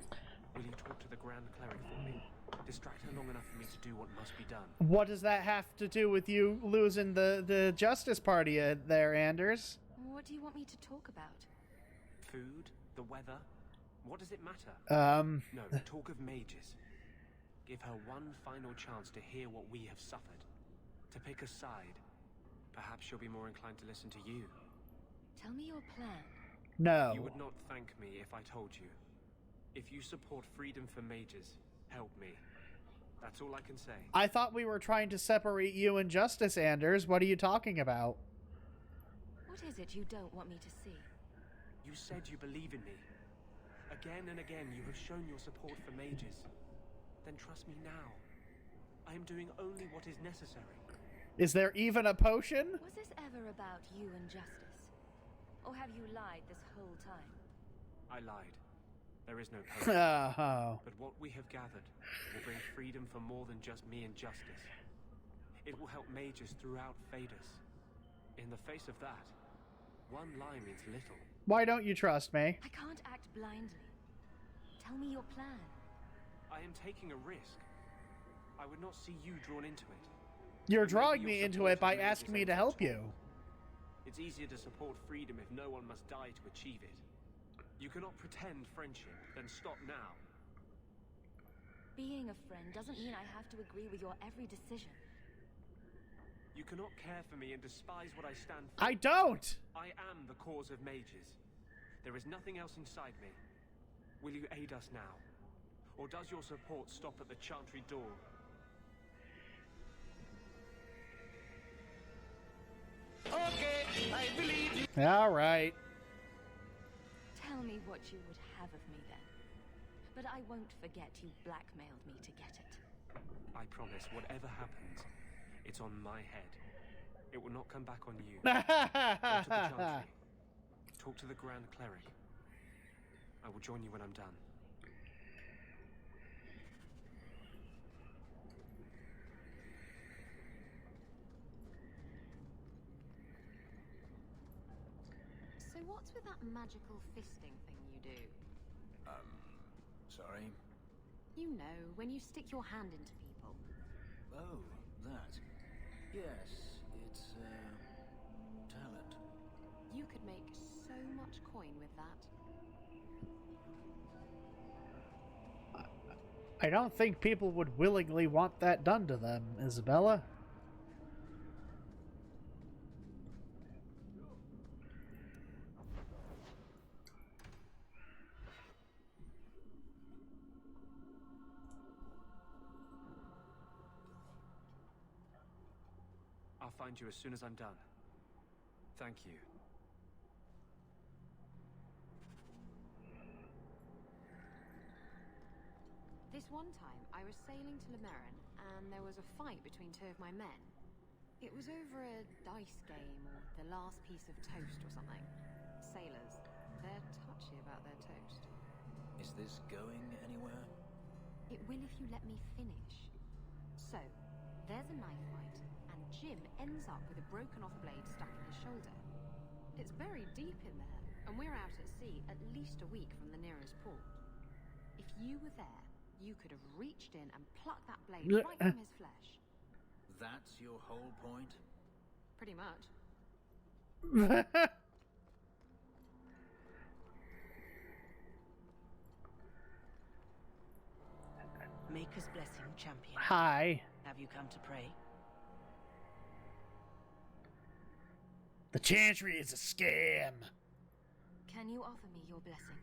you talk to the Grand Cleric for me? Distract her long enough for me to do what must be done. What does that have to do with you losing the Justice Party there, Anders? What do you want me to talk about? Food? The weather? What does it matter? No, talk of mages. Give her one final chance to hear what we have suffered. To pick a side. Perhaps she'll be more inclined to listen to you. Tell me your plan. No. You would not thank me if I told you. If you support freedom for mages, help me. That's all I can say. I thought we were trying to separate you and Justice, Anders. What are you talking about? What is it you don't want me to see? You said you believe in me. Again and again you have shown your support for mages. Then trust me now. I am doing only what is necessary. Is there even a potion? Was this ever about you and justice? Or have you lied this whole time? I lied. There is no potion. Oh. But what we have gathered will bring freedom for more than just me and justice. It will help mages throughout Phaedus. In the face of that, one lie means little. Why don't you trust me? I can't act blindly. Tell me your plan. I am taking a risk. I would not see you drawn into it. You're drawing me into it by asking me to help you. It's easier to support freedom if no one must die to achieve it. You cannot pretend friendship, then stop now. Being a friend doesn't mean I have to agree with your every decision. You cannot care for me and despise what I stand for. I don't! I am the cause of mages. There is nothing else inside me. Will you aid us now? Or does your support stop at the Chantry door? Okay, I believe you. All right. Tell me what you would have of me then. But I won't forget you blackmailed me to get it. I promise, whatever happens, it's on my head. It will not come back on you. Go to the Chantry. Talk to the Grand Cleric. I will join you when I'm done. So what's with that magical fisting thing you do? Sorry? You know, when you stick your hand into people. Oh, that. Yes, it's, talent. You could make so much coin with that. I don't think people would willingly want that done to them, Isabella. I'll find you as soon as I'm done. Thank you. This one time, I was sailing to Lemerin, and there was a fight between two of my men. It was over a dice game, or the last piece of toast or something. Sailors, they're touchy about their toast. Is this going anywhere? It will if you let me finish. So, there's a knife fight, and Jim ends up with a broken off blade stuck in his shoulder. It's buried deep in there, and we're out at sea at least a week from the nearest port. If you were there, you could have reached in and plucked that blade right from his flesh. That's your whole point? Pretty much. Maker's blessing, champion. Hi. Have you come to pray? The Chantry is a scam. Can you offer me your blessing?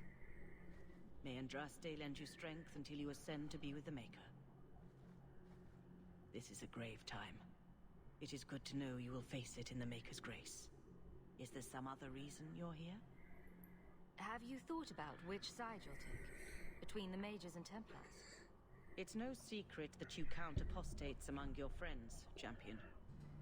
May Andraste lend you strength until you ascend to be with the Maker. This is a grave time. It is good to know you will face it in the Maker's grace. Is there some other reason you're here? Have you thought about which side you'll take? Between the Mages and Templars? It's no secret that you count apostates among your friends, champion.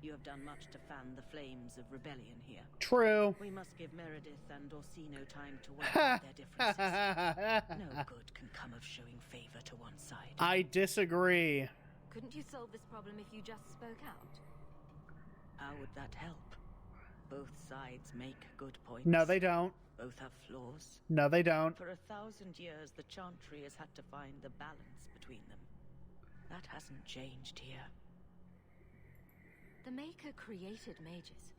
You have done much to fan the flames of rebellion here. True. We must give Meredith and Orsino time to work out their differences. No good can come of showing favor to one side. I disagree. Couldn't you solve this problem if you just spoke out? How would that help? Both sides make good points. No, they don't. Both have flaws. No, they don't. For 1,000 years, the Chantry has had to find the balance between them. That hasn't changed here. The Maker created mages.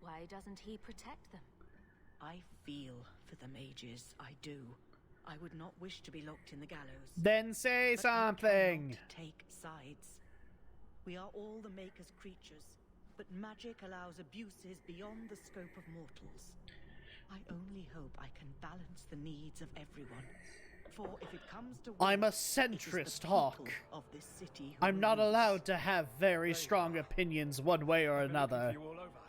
Why doesn't he protect them? I feel for the mages, I do. I would not wish to be locked in the gallows. Then say but something. Take sides. We are all the Maker's creatures, but magic allows abuses beyond the scope of mortals. I only hope I can balance the needs of everyone. For if it comes to war, I'm a centrist, Hawke. Of this city I'm not allowed to have very strong opinions one way or another. You all over.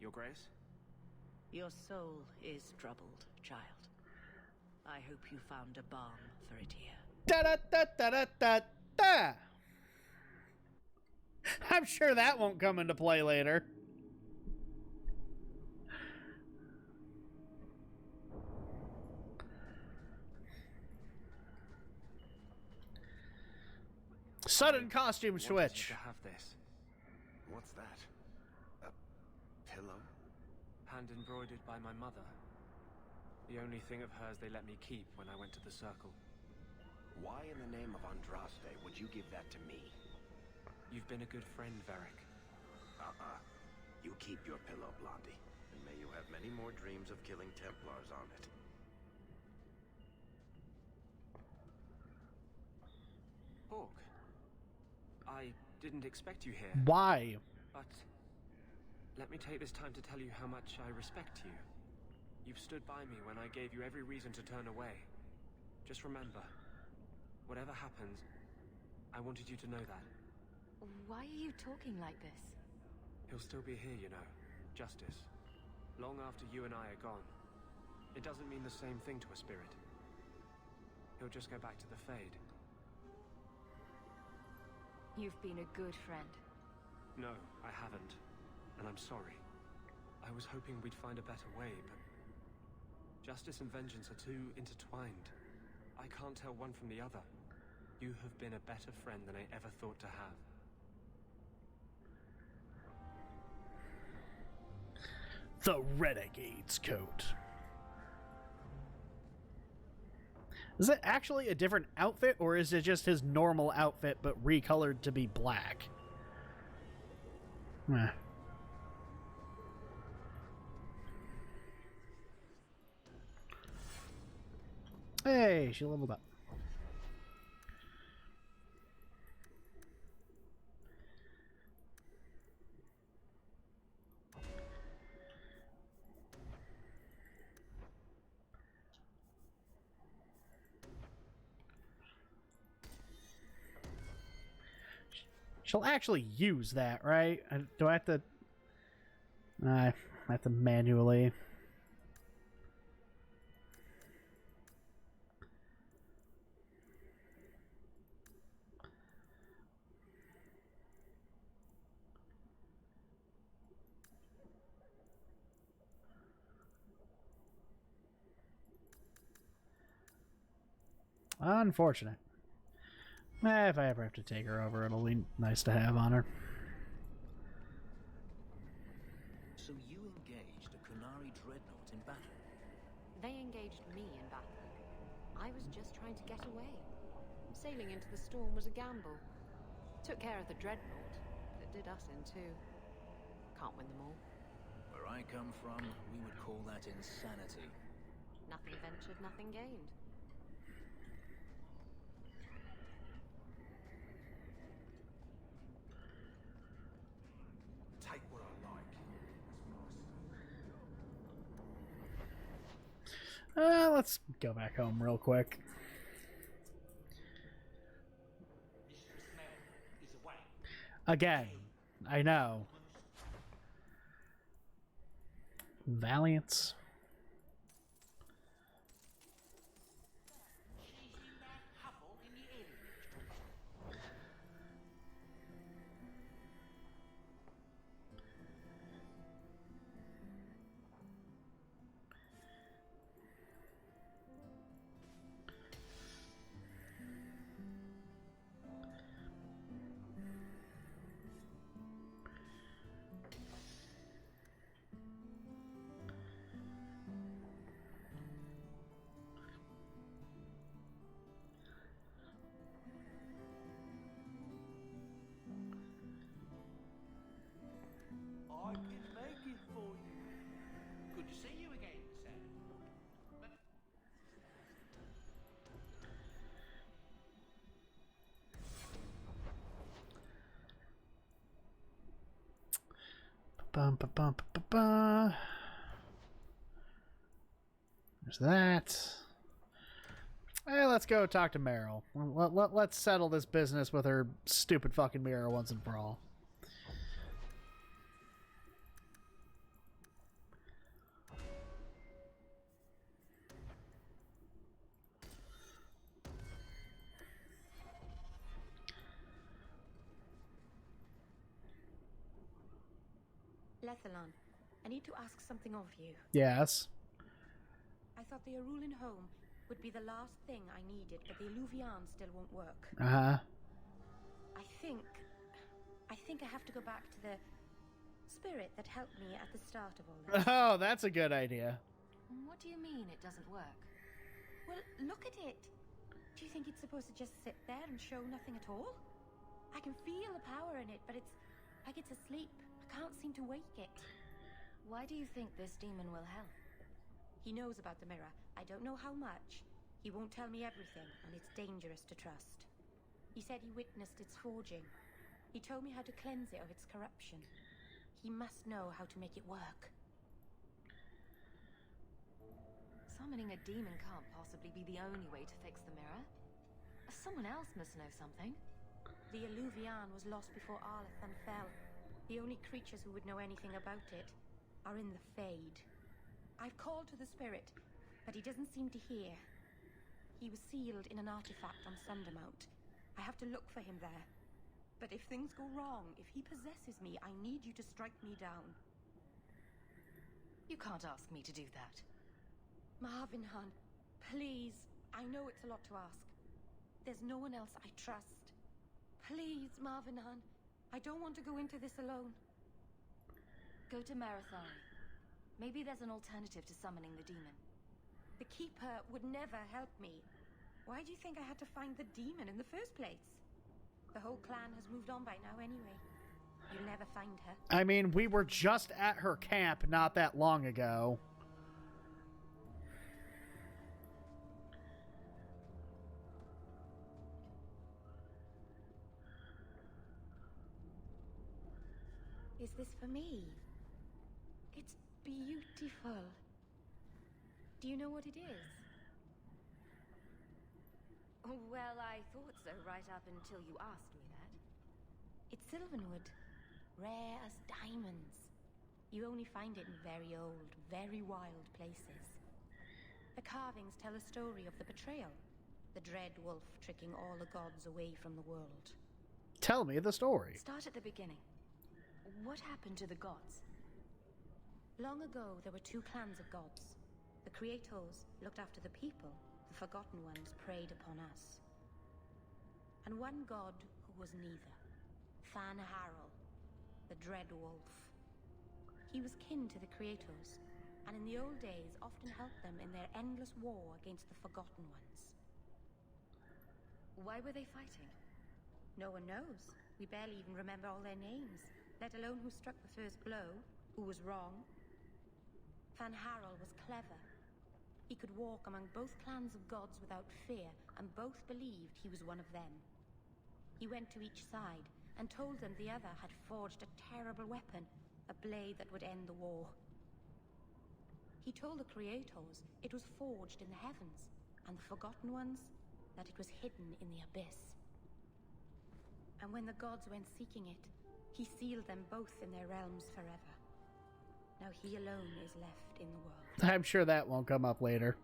Your Grace? Your soul is troubled, child. I hope you found a balm for it here. Da da da da da da da. I'm sure that won't come into play later. Sudden costume switch. To have this. What's that? A pillow? Hand embroidered by my mother. The only thing of hers they let me keep when I went to the Circle. Why in the name of Andraste would you give that to me? You've been a good friend, Varric. You keep your pillow, Blondie. And may you have many more dreams of killing Templars on it. Hawke. I didn't expect you here. Why? But let me take this time to tell you how much I respect you. You've stood by me when I gave you every reason to turn away. Just remember, whatever happens, I wanted you to know that. Why are you talking like this? He'll still be here, you know. Justice. Long after you and I are gone. It doesn't mean the same thing to a spirit. He'll just go back to the Fade. You've been a good friend. No, I haven't. And I'm sorry. I was hoping we'd find a better way, but justice and vengeance are too intertwined. I can't tell one from the other. You have been a better friend than I ever thought to have. The Renegade's coat. Is it actually a different outfit, or is it just his normal outfit but recolored to be black? Meh. Hey, she leveled up. She'll actually use that, right? Do I have to... I have to manually... Unfortunate. If I ever have to take her over, it'll be nice to have on her. So you engaged a Kunari dreadnought in battle? They engaged me in battle. I was just trying to get away. Sailing into the storm was a gamble. Took care of the dreadnought, but it did us in too. Can't win them all. Where I come from, we would call that insanity. Nothing ventured, nothing gained. Take what I like. Let's go back home real quick. Again, I know. Valiance. I can make it for you. Good to see you again, sir. There's that. Hey, let's go talk to Meryl. Let's settle this business with her stupid fucking mirror once and for all. Lethalon, I need to ask something of you. Yes. I thought the Arulin home would be the last thing I needed, but the Illuvian still won't work. Uh-huh. I think I have to go back to the spirit that helped me at the start of all this. Oh, that's a good idea. What do you mean it doesn't work? Well, look at it. Do you think it's supposed to just sit there and show nothing at all? I can feel the power in it, but it's like it's asleep. I can't seem to wake it. Why do you think this demon will help? He knows about the mirror. I don't know how much. He won't tell me everything, and it's dangerous to trust. He said he witnessed its forging. He told me how to cleanse it of its corruption. He must know how to make it work. Summoning a demon can't possibly be the only way to fix the mirror. Someone else must know something. The Illuvian was lost before Arlathan fell. The only creatures who would know anything about it are in the Fade. I've called to the spirit, but he doesn't seem to hear. He was sealed in an artifact on Sundermount. I have to look for him there. But if things go wrong, if he possesses me, I need you to strike me down. You can't ask me to do that. Marvinhan, please. I know it's a lot to ask. There's no one else I trust. Please, Marvinhan. I don't want to go into this alone. Go to Marathari. Maybe there's an alternative to summoning the demon. The Keeper would never help me. Why do you think I had to find the demon in the first place? The whole clan has moved on by now anyway. You'll never find her. I mean, we were just at her camp not that long ago. Is this for me? It's beautiful. Do you know what it is? Well, I thought so right up until you asked me that. It's Sylvanwood. Rare as diamonds. You only find it in very old, very wild places. The carvings tell a story of the betrayal. The dread wolf tricking all the gods away from the world. Tell me the story. Start at the beginning. What happened to the gods? Long ago, there were two clans of gods. The Creators looked after the people. The Forgotten Ones preyed upon us. And one god who was neither. Fan Harel, the Dread Wolf. He was kin to the Creators, and in the old days often helped them in their endless war against the Forgotten Ones. Why were they fighting? No one knows. We barely even remember all their names, let alone who struck the first blow, who was wrong. Fan Harel was clever. He could walk among both clans of gods without fear, and both believed he was one of them. He went to each side and told them the other had forged a terrible weapon, a blade that would end the war. He told the Creators it was forged in the heavens, and the Forgotten Ones that it was hidden in the abyss. And when the gods went seeking it, he sealed them both in their realms forever. Now he alone is left in the world. I'm sure that won't come up later.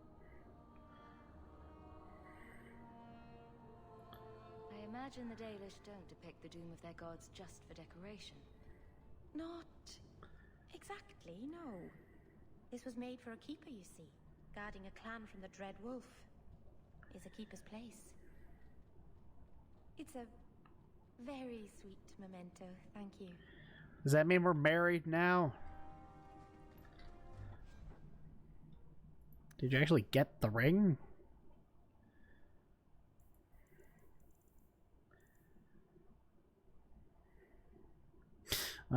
I imagine the Dalish don't depict the doom of their gods just for decoration. Not exactly, no. This was made for a keeper, you see. Guarding a clan from the Dread Wolf is a keeper's place. It's a very sweet memento, thank you. Does that mean we're married now? Did you actually get the ring?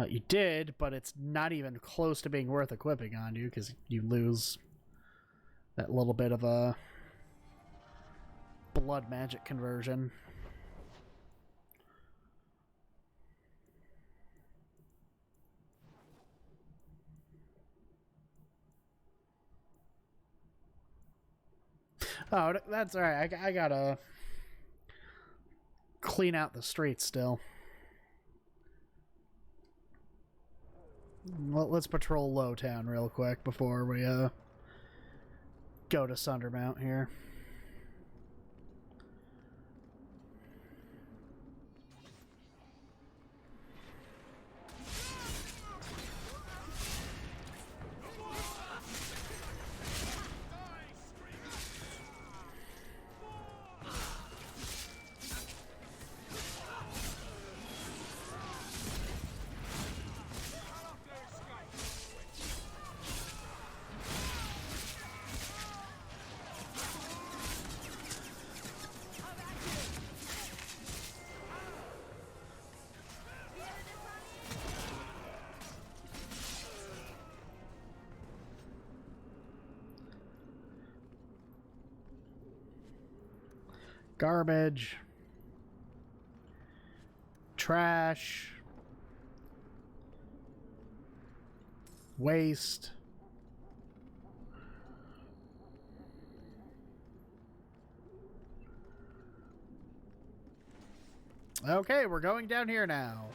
You did, but it's not even close to being worth equipping on you because you lose that little bit of a blood magic conversion. Oh, that's alright. I gotta clean out the streets still. Well, let's patrol Lowtown real quick before we go to Sundermount here. Garbage. Trash. Waste. Okay, we're going down here now.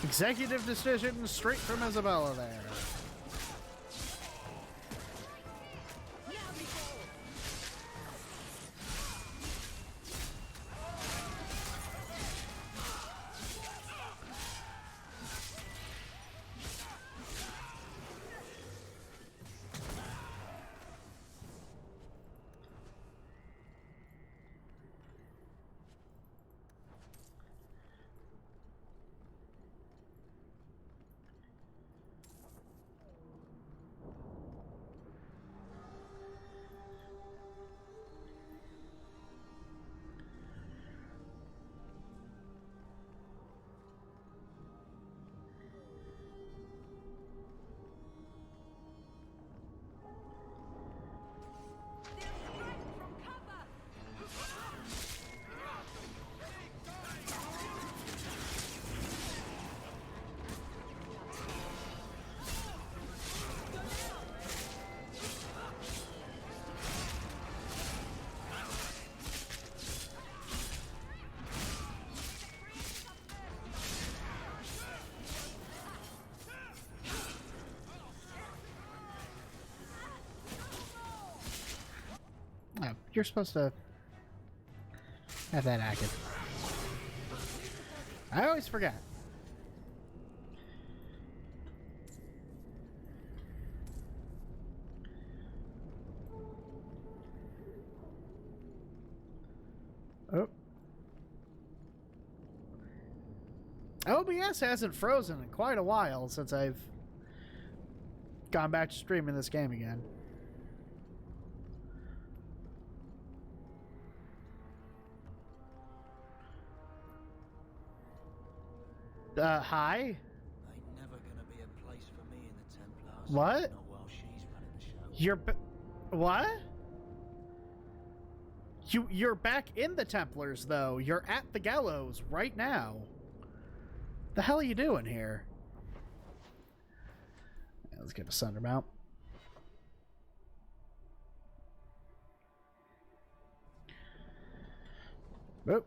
Executive decision straight from Isabella there. Oh, you're supposed to have that active. I always forget. OBS hasn't frozen in quite a while since I've gone back to streaming this game again. Hi? Ain't never gonna be a place for me in the Templars. What? Not while she's running the show. You're what? You're back in the Templars, though. You're at the gallows right now. The hell are you doing here? Yeah, let's get a Sunder mount. Oop.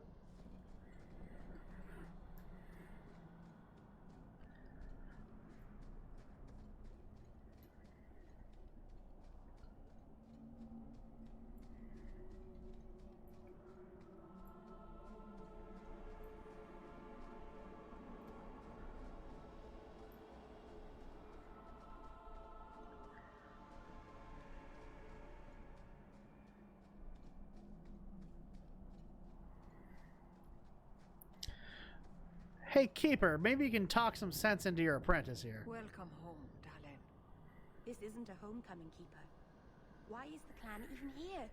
Hey, Keeper, maybe you can talk some sense into your apprentice here. Welcome home, darling. This isn't a homecoming, Keeper. Why is the clan even here?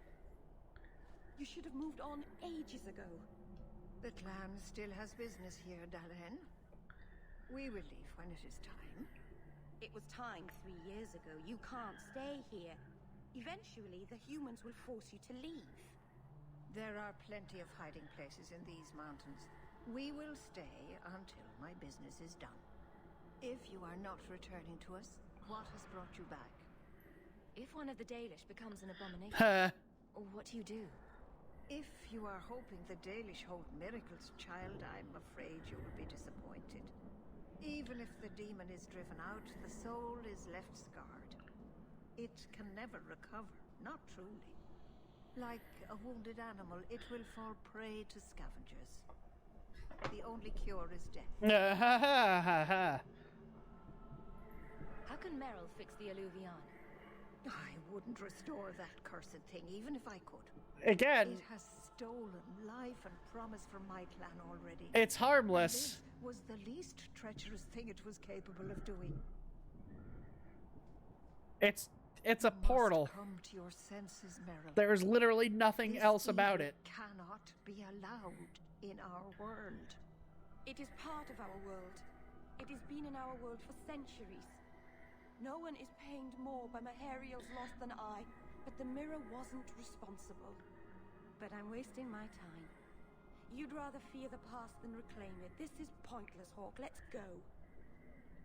You should have moved on ages ago. The clan still has business here, darling. We will leave when it is time. It was time 3 years ago. You can't stay here. Eventually, the humans will force you to leave. There are plenty of hiding places in these mountains. We will stay until my business is done. If you are not returning to us, what has brought you back? If one of the Dalish becomes an abomination, what do you do? If you are hoping the Dalish hold miracles, child, I'm afraid you will be disappointed. Even if the demon is driven out, the soul is left scarred. It can never recover, not truly. Like a wounded animal, it will fall prey to scavengers. The only cure is death. How can Merrill fix the Alluvion? I wouldn't restore that cursed thing, even if I could. Again, it has stolen life and promise from my clan already. It's harmless. And this was the least treacherous thing it was capable of doing. It's a portal. Come to your senses, Merrill. There's literally nothing else about it. Cannot be allowed in our world. It is part of our world. It has been in our world for centuries. No one is pained more by Mahariel's loss than I, but the mirror wasn't responsible. But I'm wasting my time. You'd rather fear the past than reclaim it. This is pointless, Hawke. Let's go.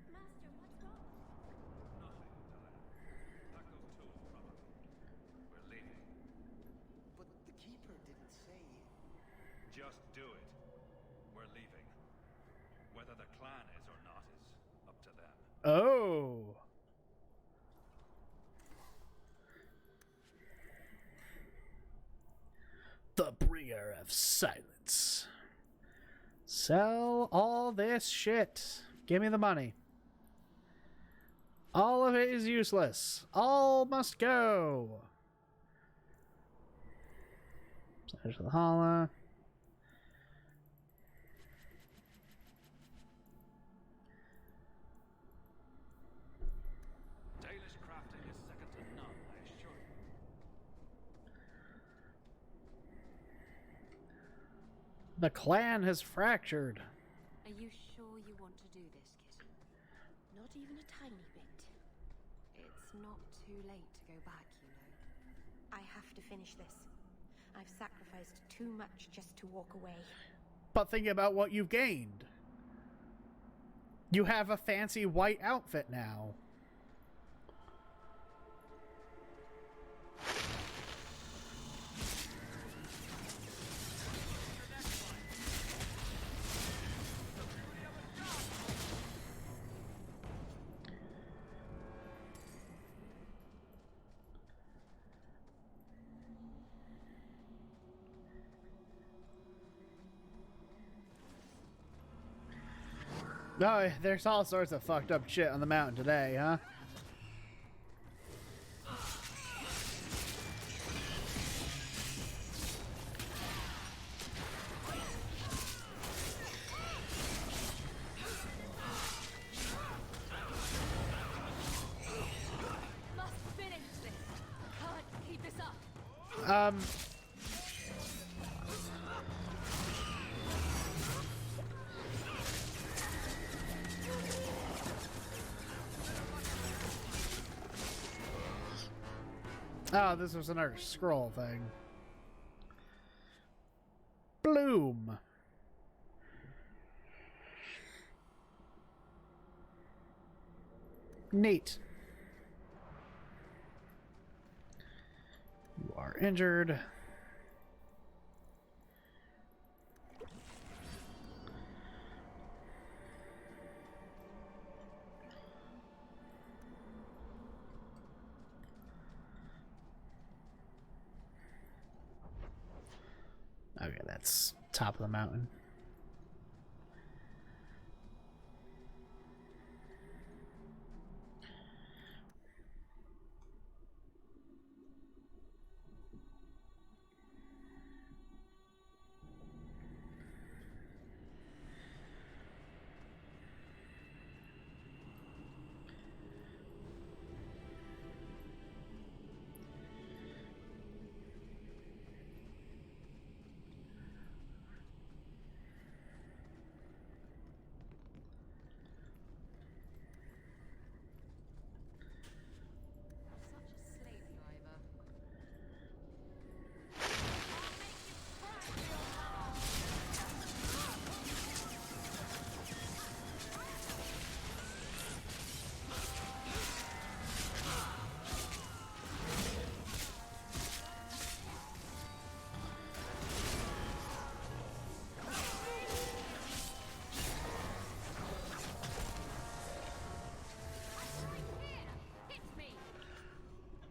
Master, what's wrong? Nothing, Pack those tools, probably. We're leaving. But the Keeper didn't say... Just do it. We're leaving. Whether the clan is or not is up to them. Oh. The bringer of silence. Sell all this shit. Give me the money. All of it is useless. All must go. Side of the holla. Dalish crafting is second to none, I assure you. The clan has fractured. Are you sure you want to do this, kitten? Not even a tiny bit. It's not too late to go back, you know. I have to finish this. I've sacrificed too much just to walk away. But think about what you've gained. You have a fancy white outfit now. No, there's all sorts of fucked up shit on the mountain today, huh? Oh, this was another scroll thing. Bloom. Neat. You are injured. Okay, that's top of the mountain.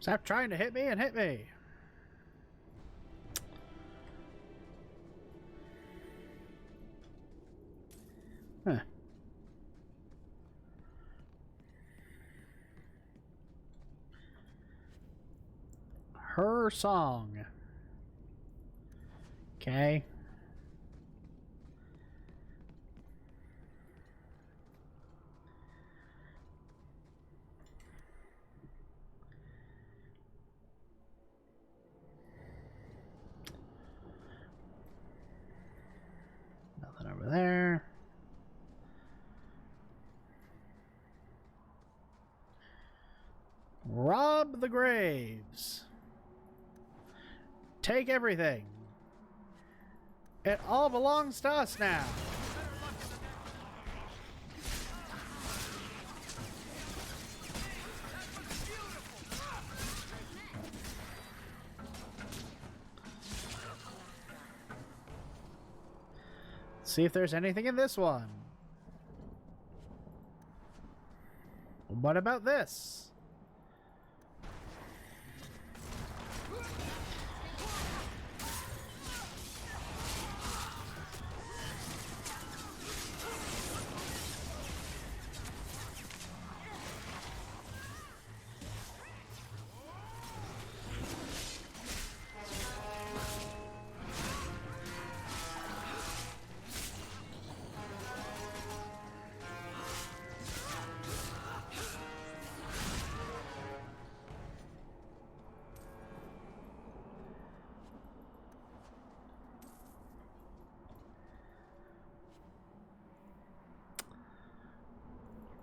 Stop trying to hit me and hit me. Huh. Her song. Okay. Nothing over there. Rob the graves. Take everything. It all belongs to us now. See if there's anything in this one. What about this?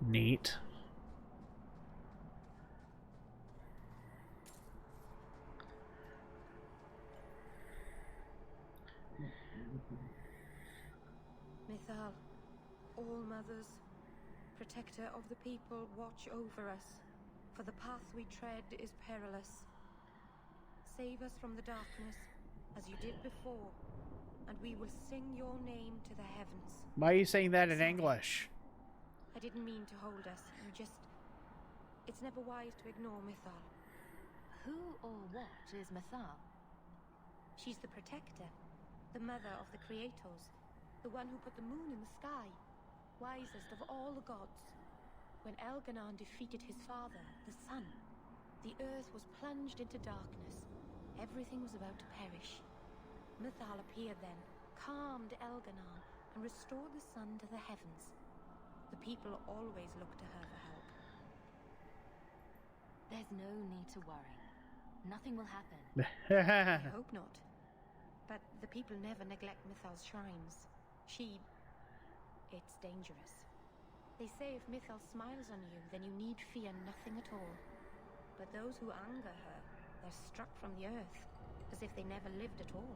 Neat. Mythal, all mothers, protector of the people, watch over us, for the path we tread is perilous. Save us from the darkness, as you did before, and we will sing your name to the heavens. Why are you saying that in English? I didn't mean to hold us. It's never wise to ignore Mythal. Who or what is Mythal? She's the protector, the mother of the creators, the one who put the moon in the sky, wisest of all the gods. When Elganon defeated his father, the sun, the earth was plunged into darkness. Everything was about to perish. Mythal appeared then, calmed Elganon, and restored the sun to the heavens. The people always look to her for help. There's no need to worry. Nothing will happen. I hope not. But the people never neglect Mythal's shrines. It's dangerous. They say if Mythal smiles on you, then you need fear nothing at all. But those who anger her, they're struck from the earth, as if they never lived at all.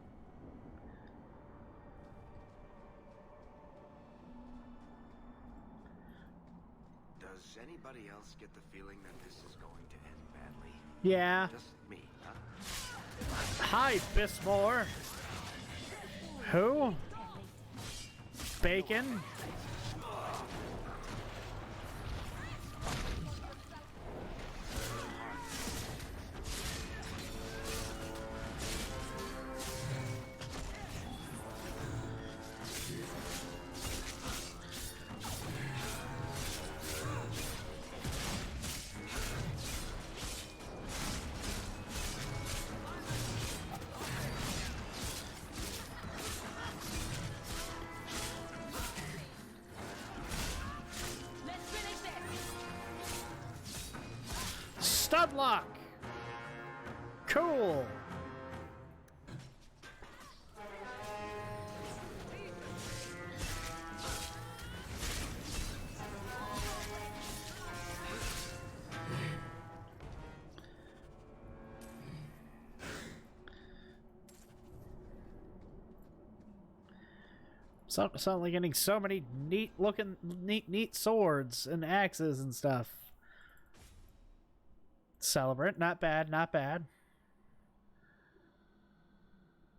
Does anybody else get the feeling that this is going to end badly? Yeah. Just me, huh? Hi, Bismore. Who? Bacon? Studlock! Cool! Suddenly getting so many neat swords and axes and stuff. Celebrant, not bad, not bad.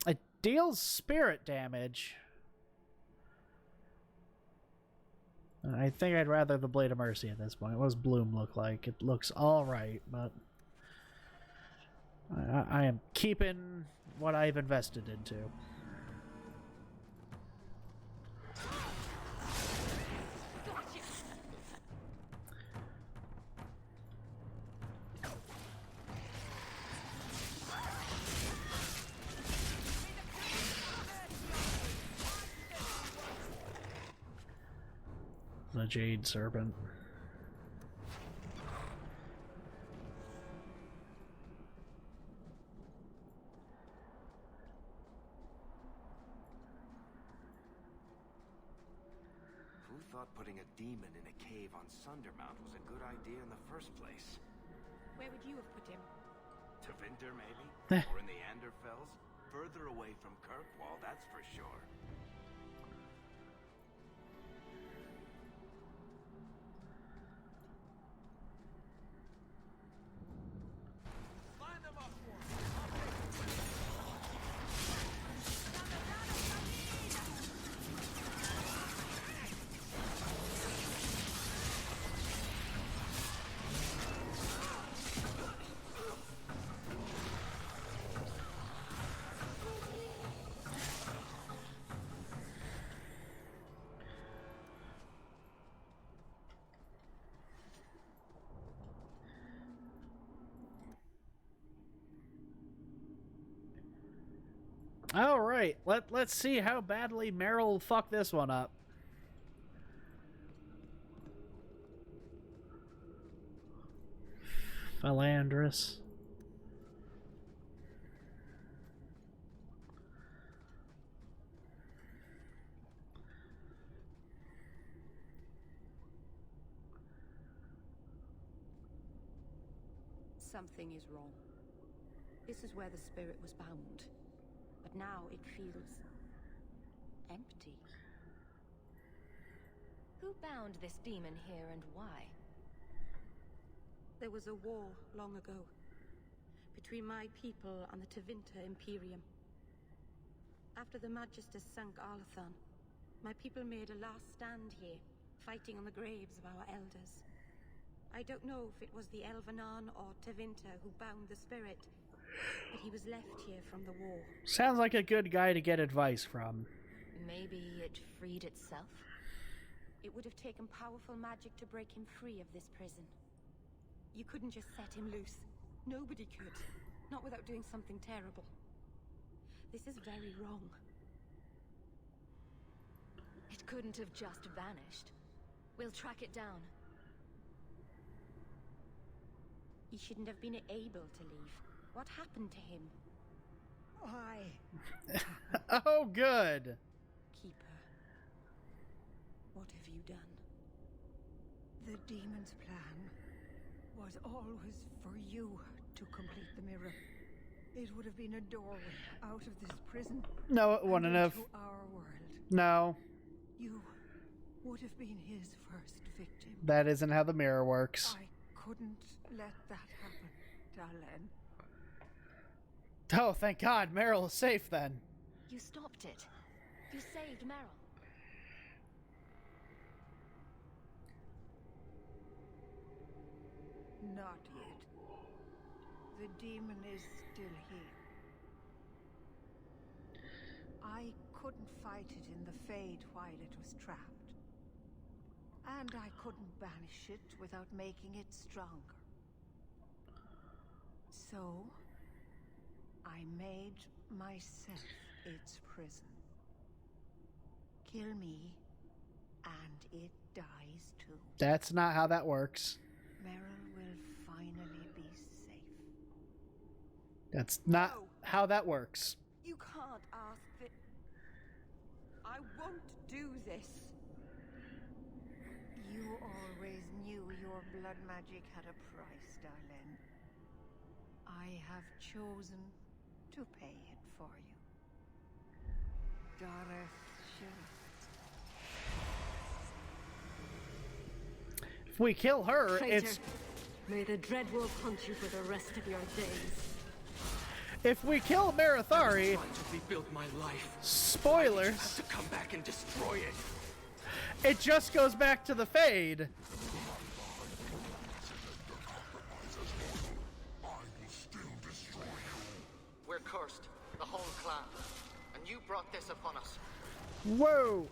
It deals spirit damage. I think I'd rather the Blade of Mercy at this point. What does Bloom look like? It looks alright, but I am keeping what I've invested into. The Jade Serpent. Who thought putting a demon in a cave on Sundermount was a good idea in the first place? Where would you have put him? To Winter, maybe? Or in the Anderfells? Further away from Kirkwall, that's for sure. All right, let's see how badly Meryl fucked this one up. Philandris. Something is wrong. This is where the spirit was bound. But now it feels empty. Who bound this demon here and why? There was a war long ago between my people and the Tevinter Imperium. After the Magisters sank Arlathan, my people made a last stand here, fighting on the graves of our elders. I don't know if it was the Elvenan or Tevinter who bound the spirit, but he was left here from the war. Sounds like a good guy to get advice from. Maybe it freed itself? It would have taken powerful magic to break him free of this prison. You couldn't just set him loose. Nobody could. Not without doing something terrible. This is very wrong. It couldn't have just vanished. We'll track it down. He shouldn't have been able to leave. What happened to him? Oh, good. Keeper, what have you done? The demon's plan was always for you to complete the mirror. It would have been a doorway out of this prison. No, it wouldn't have. Into our world. No. You would have been his first victim. That isn't how the mirror works. I couldn't let that happen, Dalen. Oh, thank God. Meryl is safe then. You stopped it. You saved Meryl. Not yet. The demon is still here. I couldn't fight it in the Fade while it was trapped. And I couldn't banish it without making it stronger. So, I made myself its prison. Kill me, and it dies too. That's not how that works. Meryl will finally be safe. That's not how that works. You can't ask that. I won't do this. You always knew your blood magic had a price, darling. I have chosen to pay it for you. Daughter If we kill her, Traitor. it's... May the Dreadwolf hunt you for the rest of your days. If we kill Marathari... I was trying to rebuild my life. Spoilers. I have to come back and destroy it. It just goes back to the Fade. We're cursed, the whole clan, and you brought this upon us. Whoa!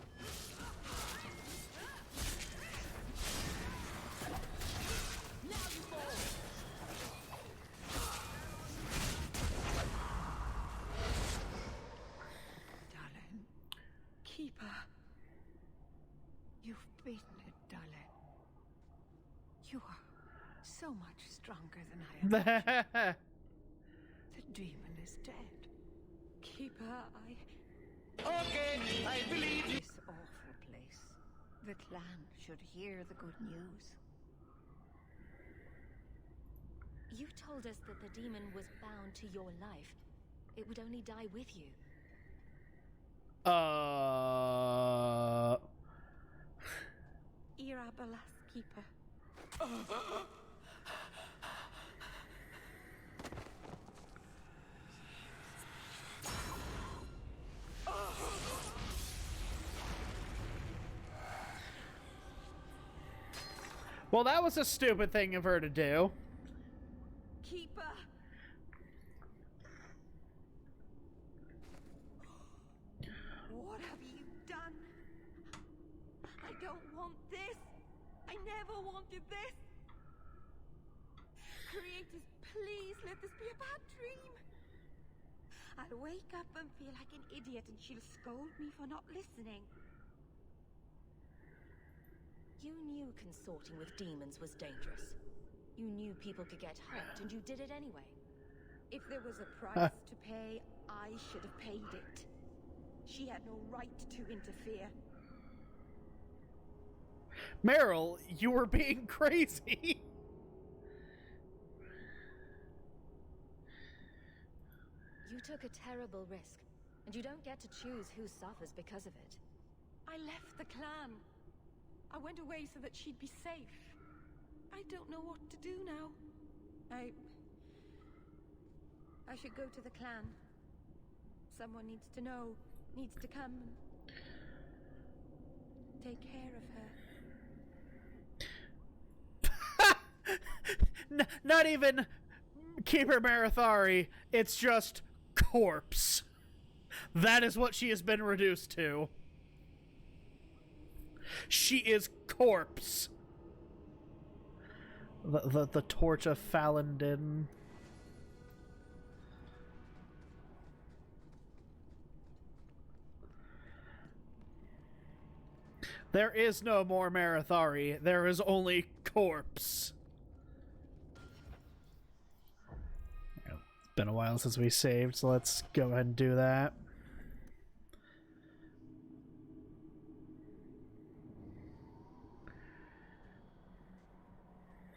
Darling. Keeper. You've beaten it, darling. You are so much stronger than I am. The demon is dead. Keeper, Okay, I believe you. This awful place. The clan should hear the good news. You told us that the demon was bound to your life. It would only die with you. Irabalas, Keeper. Well, that was a stupid thing of her to do. Keeper. What have you done? I don't want this. I never wanted this. Creators, please let this be a bad dream. I'll wake up and feel like an idiot and she'll scold me for not listening. You knew consorting with demons was dangerous. You knew people could get hurt, and you did it anyway. If there was a price to pay, I should have paid it. She had no right to interfere. Meryl, you were being crazy. You took a terrible risk, and you don't get to choose who suffers because of it. I left the clan. I went away so that she'd be safe. I don't know what to do now. I should go to the clan. Someone needs to know, needs to come and take care of her. Not even Keeper Marathari. It's just corpse. That is what she has been reduced to. She is corpse. The torch of Falendin. There is no more Marathari. There is only corpse. been a while since we saved, so let's go ahead and do that.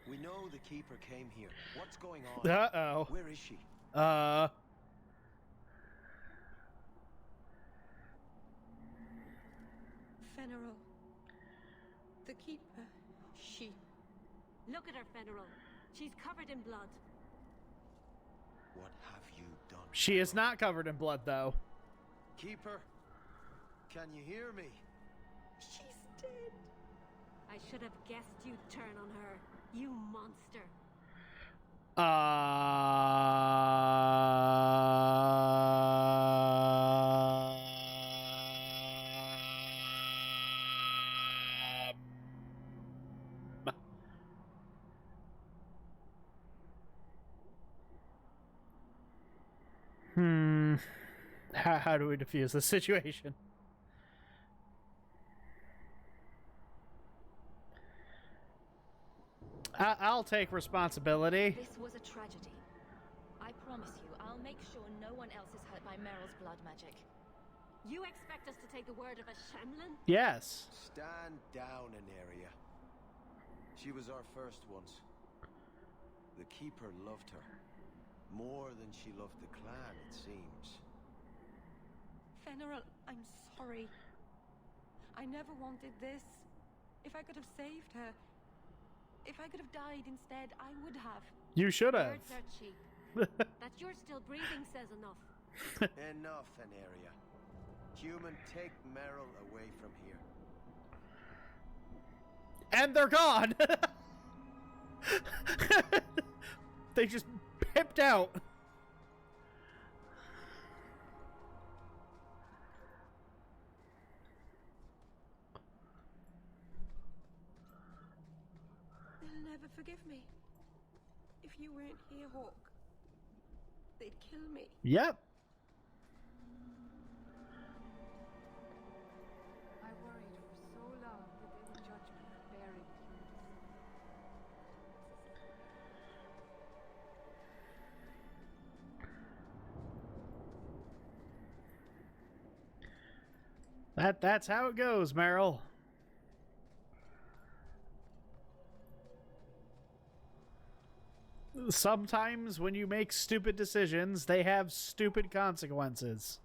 We know the Keeper came here. What's going on? Uh-oh. Where is she? Fenrir. The Keeper. She. Look at her, Fenrir. She's covered in blood. What have you done? She is not covered in blood, though. Keeper, can you hear me? She's dead. I should have guessed you'd turn on her, you monster. How do we defuse this situation? I'll take responsibility. This was a tragedy. I promise you, I'll make sure no one else is hurt by Meryl's blood magic. You expect us to take the word of a Shemlin? Yes. Stand down, Aneria. She was our first once. The Keeper loved her. More than she loved the clan, it seems. Fenrir, I'm sorry. I never wanted this. If I could have saved her, if I could have died instead, I would have. You should have. Words are cheap. That you're still breathing says enough. Enough, Aneria. Human, take Meryl away from here. And they're gone! They just pipped out. They'll never forgive me. If you weren't here, Hawke, they'd kill me. Yep. I worried for so long that they would judge me for bearing That's how it goes, Meryl. Sometimes when you make stupid decisions, they have stupid consequences.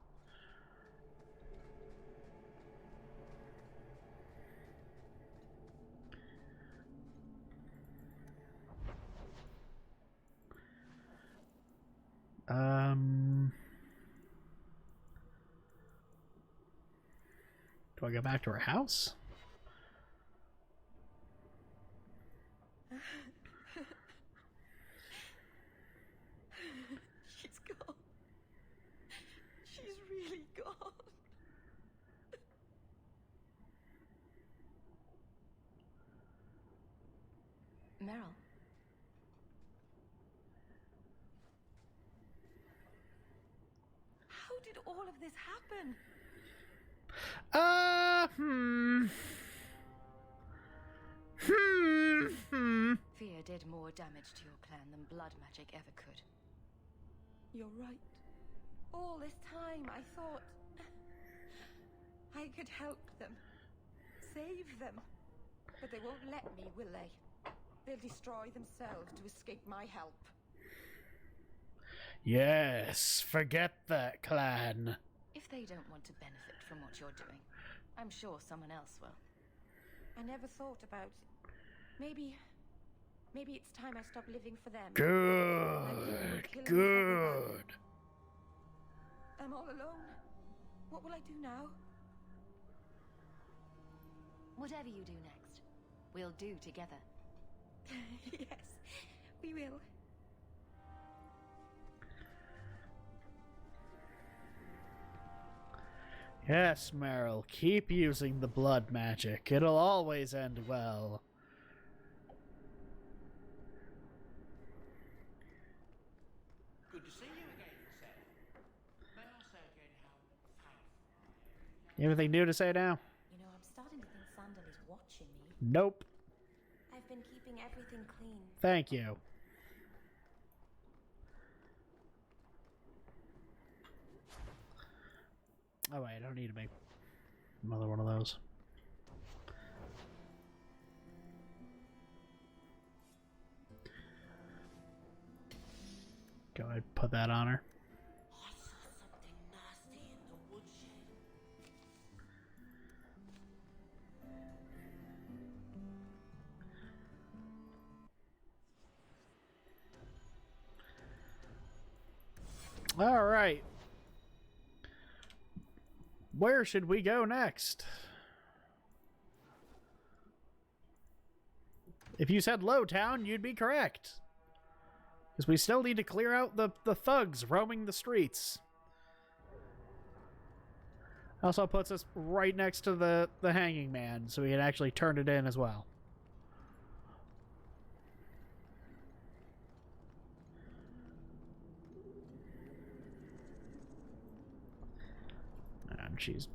Do I go back to her house? She's gone. She's really gone. Meryl. How did all of this happen? Fear did more damage to your clan than blood magic ever could. You're right. All this time I thought I could help them, save them. But they won't let me, will they? They'll destroy themselves to escape my help. Yes, forget that, clan. If they don't want to benefit from what you're doing, I'm sure someone else will. I never thought about... Maybe it's time I stop living for them. Good. I'm all alone. What will I do now? Whatever you do next, we'll do together. Yes, we will. Yes, Meryl, keep using the blood magic. It'll always end well. Good to see you again, Seth. May I say again how thankful. Anything new to say now? You know, I'm starting to think Sandal is watching me. Nope. I've been keeping everything clean. Thank you. Oh wait, I don't need to make another one of those. Go ahead, put that on her. I saw something nasty in the woodshed. All right. Where should we go next? If you said Lowtown, you'd be correct. Because we still need to clear out the thugs roaming the streets. Also puts us right next to the hanging man, so we can actually turn it in as well. And she's...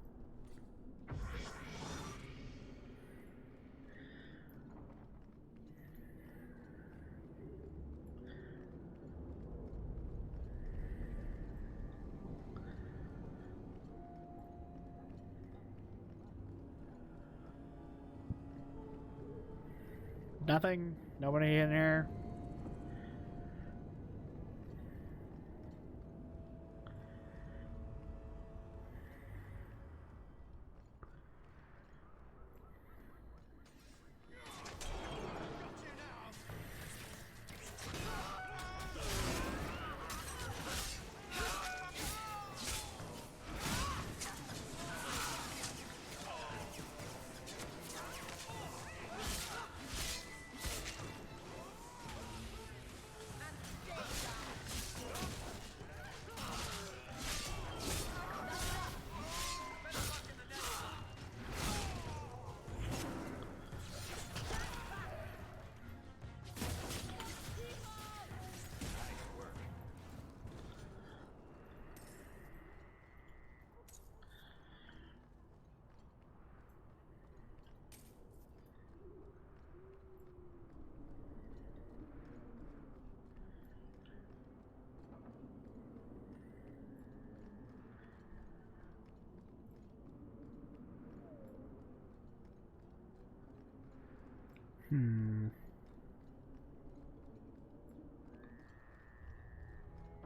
Nothing? Nobody in here?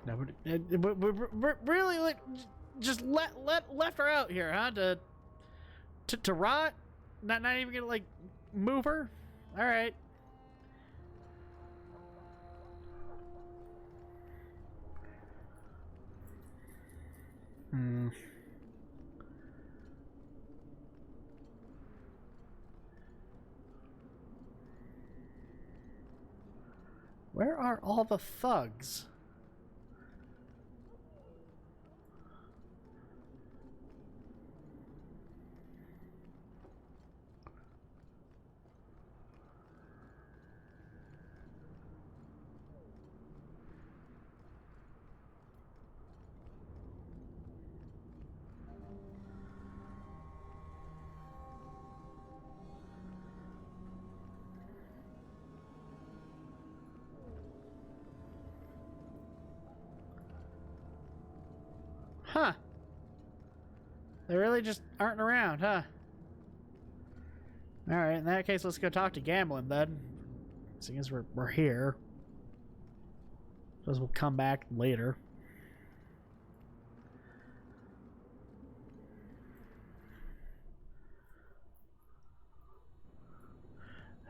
Nobody... really, like, just left her out here, huh? To rot? Not even gonna, like, move her? Alright. Where are all the thugs? Huh. They really just aren't around, huh? Alright, in that case, let's go talk to Gamblin, then. Seeing as we're here. Suppose we'll come back later.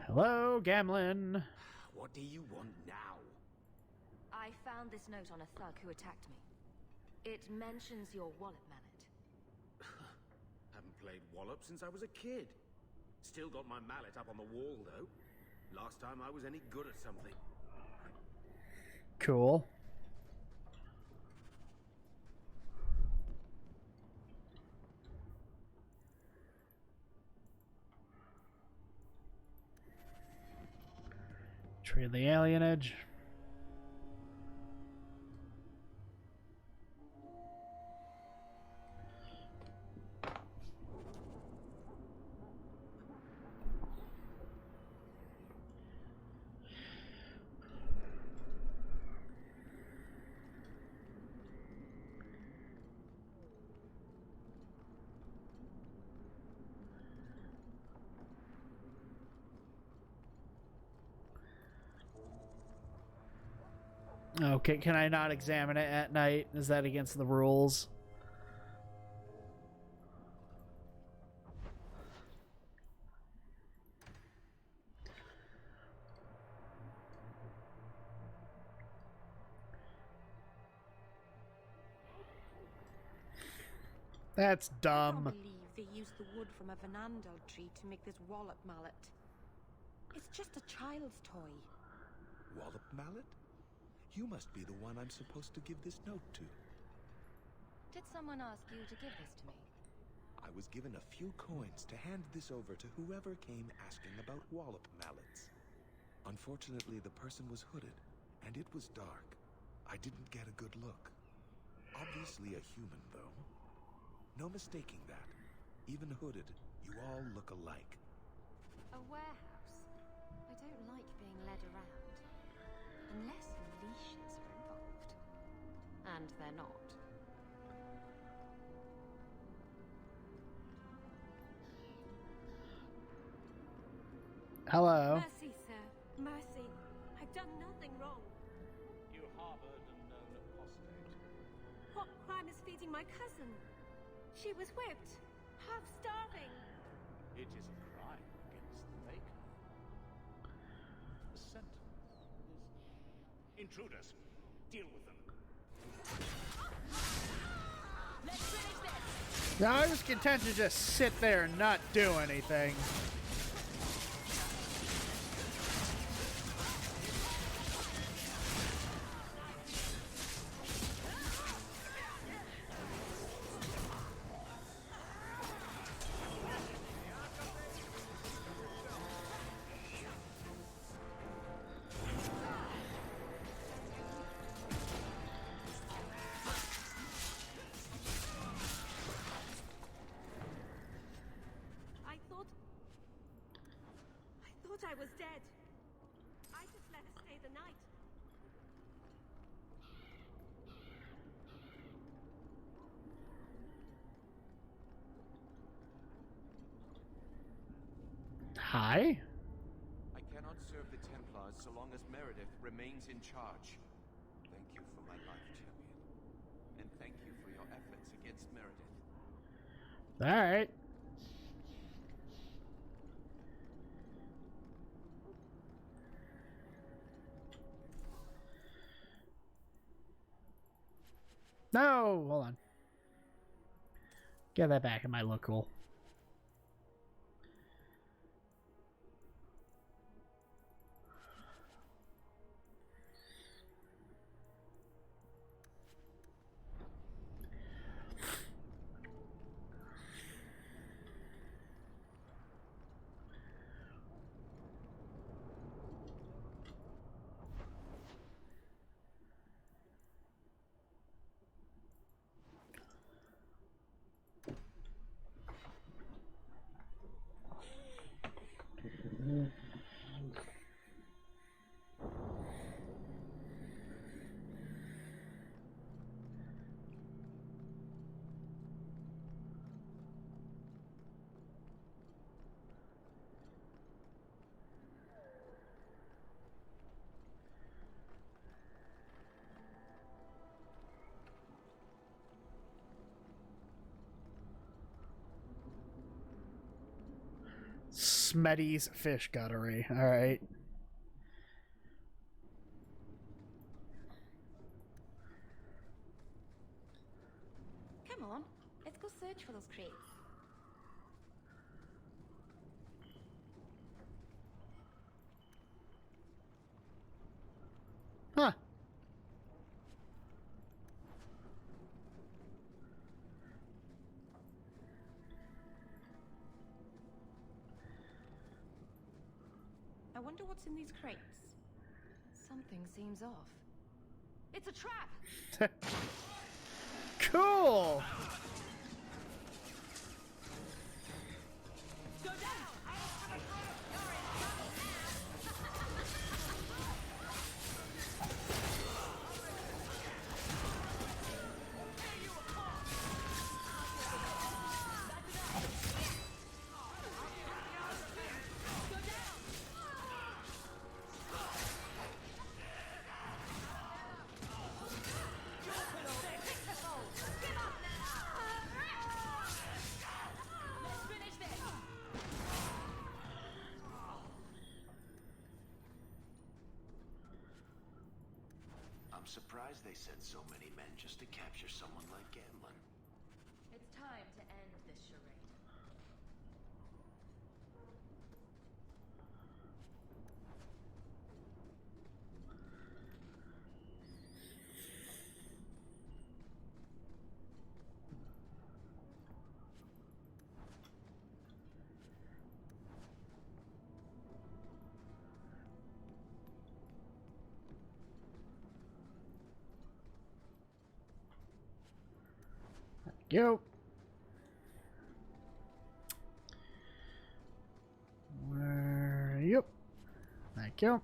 Hello, Gamblin. What do you want now? I found this note on a thug who attacked me. It mentions your wallet, Mallet. Haven't played Wallop since I was a kid. Still got my mallet up on the wall, though. Last time I was any good at something. Cool. Tree of the Alienage. Okay, can I not examine it at night? Is that against the rules? That's dumb. I can't believe they used the wood from a Vanandel tree to make this wallop mallet. It's just a child's toy. Wallop mallet? You must be the one I'm supposed to give this note to. Did someone ask you to give this to me? I was given a few coins to hand this over to whoever came asking about wallop mallets. Unfortunately, the person was hooded, and it was dark. I didn't get a good look. Obviously a human, though. No mistaking that. Even hooded, you all look alike. A warehouse? I don't like being led around. Unless leashes are involved. And they're not. Hello. Mercy, sir. Mercy. I've done nothing wrong. You harbored a known apostate. What crime is feeding my cousin? She was whipped, half starving. It is a crime against the Maker. The sentence is... Intruders, deal with them. Let's finish this! Now I was content to just sit there and not do anything. I was dead. I just let her stay the night. Hi? I cannot serve the Templars so long as Meredith remains in charge. Thank you for my life, champion. And thank you for your efforts against Meredith. Alright. No, hold on. Get that back. It might look cool. Smetty's Fish Guttery. Alright. Come on, let's go search for those crates. Huh. I wonder what's in these crates. Something seems off. It's a trap! Cool! Go down! surprised they sent so many men just to capture someone like Gamlin. It's time to end this charade. Yo. Yep. Thank you.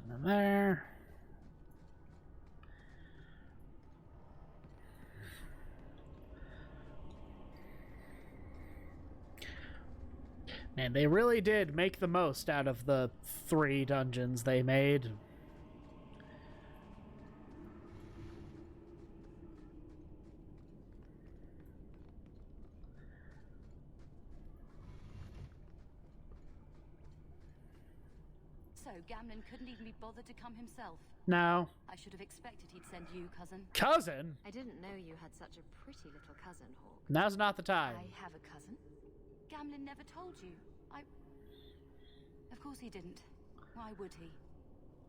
Nothing there. Man, they really did make the most out of the 3 dungeons they made. So, Gamlin couldn't even be bothered to come himself? No. I should have expected he'd send you, cousin. Cousin? I didn't know you had such a pretty little cousin, Hawke. Now's not the time. I have a cousin. Gamlin never told you. Of course he didn't. Why would he?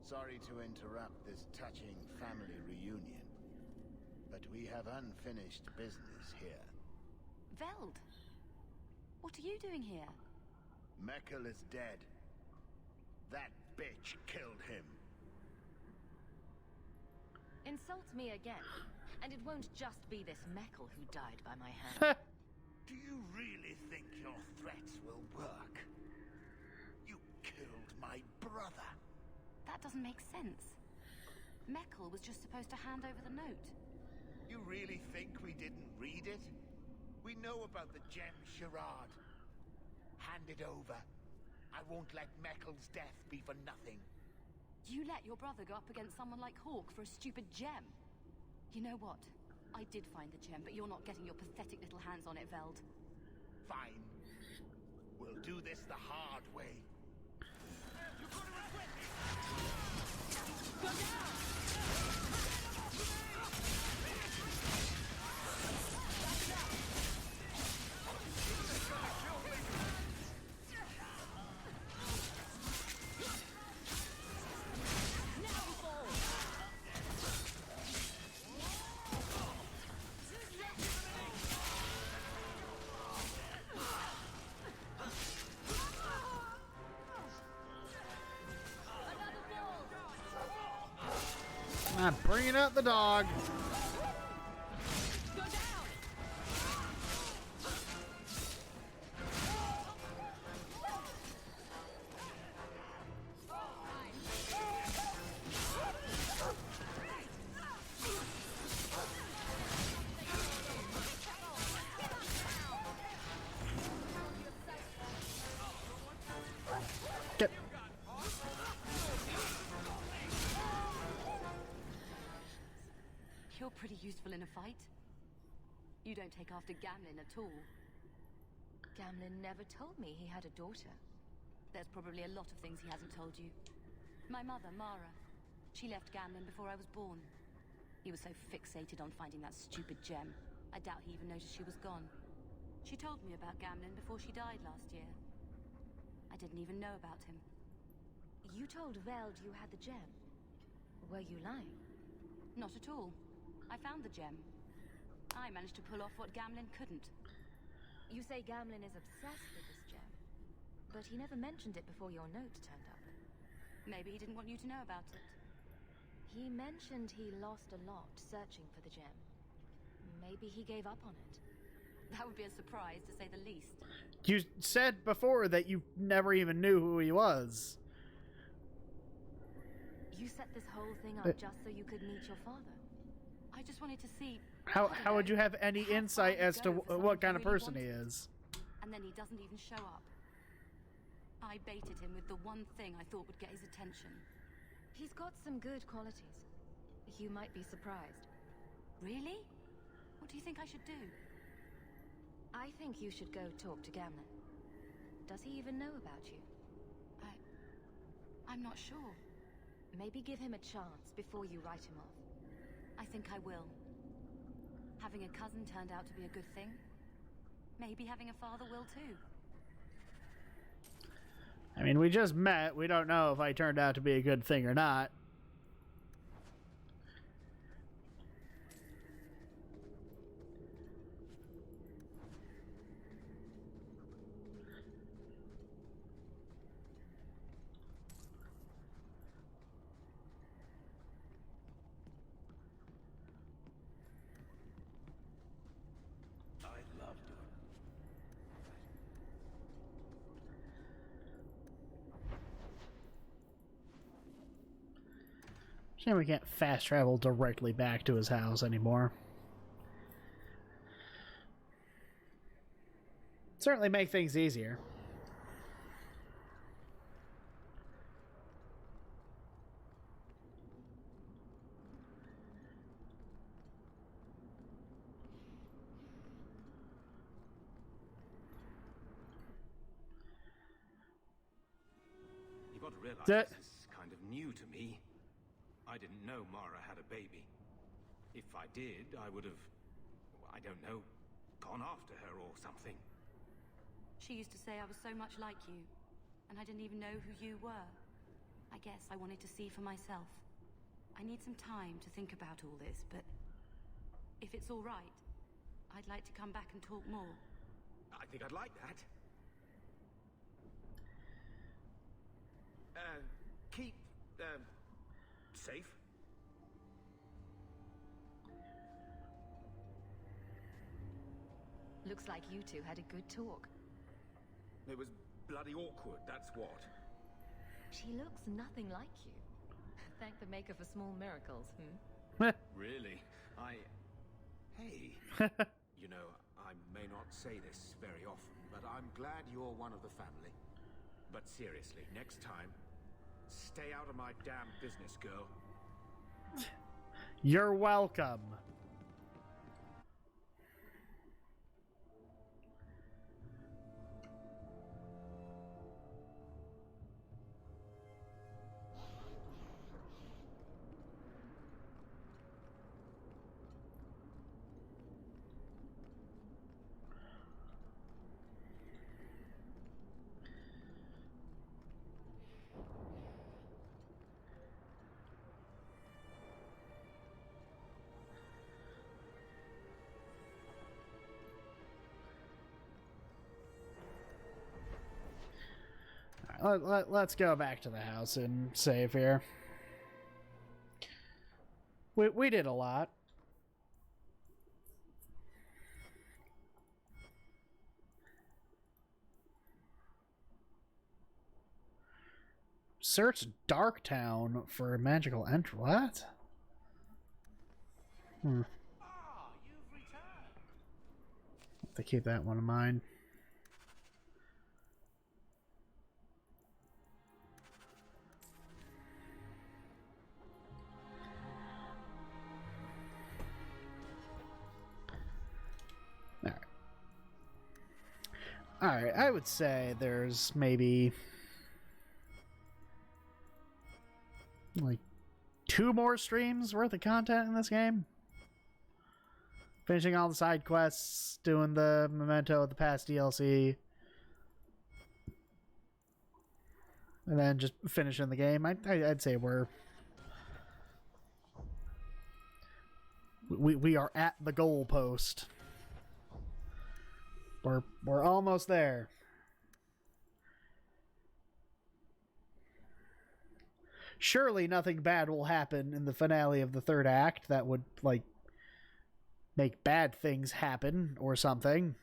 Sorry to interrupt this touching family reunion, but we have unfinished business here. Veld! What are you doing here? Meckel is dead. That bitch killed him. Insult me again, and it won't just be this Meckel who died by my hand. Do you really think your threats will work? You killed my brother. That doesn't make sense. Meckel was just supposed to hand over the note. You really think we didn't read it? We know about the gem charade. Hand it over. I won't let Meckel's death be for nothing. You let your brother go up against someone like Hawke for a stupid gem. You know what? I did find the gem, but you're not getting your pathetic little hands on it, Veld. Fine. We'll do this the hard way. You're gonna regret this! Go down! I'm bringing out the dog. Get. You're pretty useful in a fight. You don't take after Gamlin at all. Gamlin never told me he had a daughter. There's probably a lot of things he hasn't told you. My mother, Mara, she left Gamlin before I was born. He was so fixated on finding that stupid gem, I doubt he even noticed she was gone. She told me about Gamlin before she died last year. I didn't even know about him. You told Veld you had the gem. Were you lying? Not at all. I found the gem. I managed to pull off what Gamlin couldn't. You say Gamlin is obsessed with this gem, but he never mentioned it before your note turned up. Maybe he didn't want you to know about it. He mentioned he lost a lot searching for the gem. Maybe he gave up on it. That would be a surprise, to say the least. You said before that you never even knew who he was. You set this whole thing up just so you could meet your father. I just wanted to see... How would you have any insight as to what kind of person he is? And then he doesn't even show up. I baited him with the one thing I thought would get his attention. He's got some good qualities. You might be surprised. Really? What do you think I should do? I think you should go talk to Gamlin. Does he even know about you? I'm not sure. Maybe give him a chance before you write him off. I think I will. Having a cousin turned out to be a good thing. Maybe having a father will too. I mean, we just met. We don't know if I turned out to be a good thing or not. Shame we can't fast travel directly back to his house anymore. Certainly make things easier. You've got to realize this is kind of new to me. I didn't know Mara had a baby. If I did, I would have, I don't know, gone after her or something. She used to say I was so much like you, and I didn't even know who you were. I guess I wanted to see for myself. I need some time to think about all this, but if it's all right, I'd like to come back and talk more. I think I'd like that. Keep, safe. Looks like you two had a good talk. It was bloody awkward, that's what. She looks nothing like you. Thank the maker for small miracles, hmm? Really? Hey. You know, I may not say this very often, but I'm glad you're one of the family. But seriously, next time, stay out of my damn business, girl. You're welcome. let's go back to the house and save here. We did a lot. Search Darktown for a magical entry. What? Have to keep that one in mind. Alright, I would say there's maybe like 2 more streams worth of content in this game. Finishing all the side quests, doing the Memento, the past DLC, and then just finishing the game. I'd say we are at the goal post. We're almost there. Surely nothing bad will happen in the finale of the 3rd act that would, like, make bad things happen or something.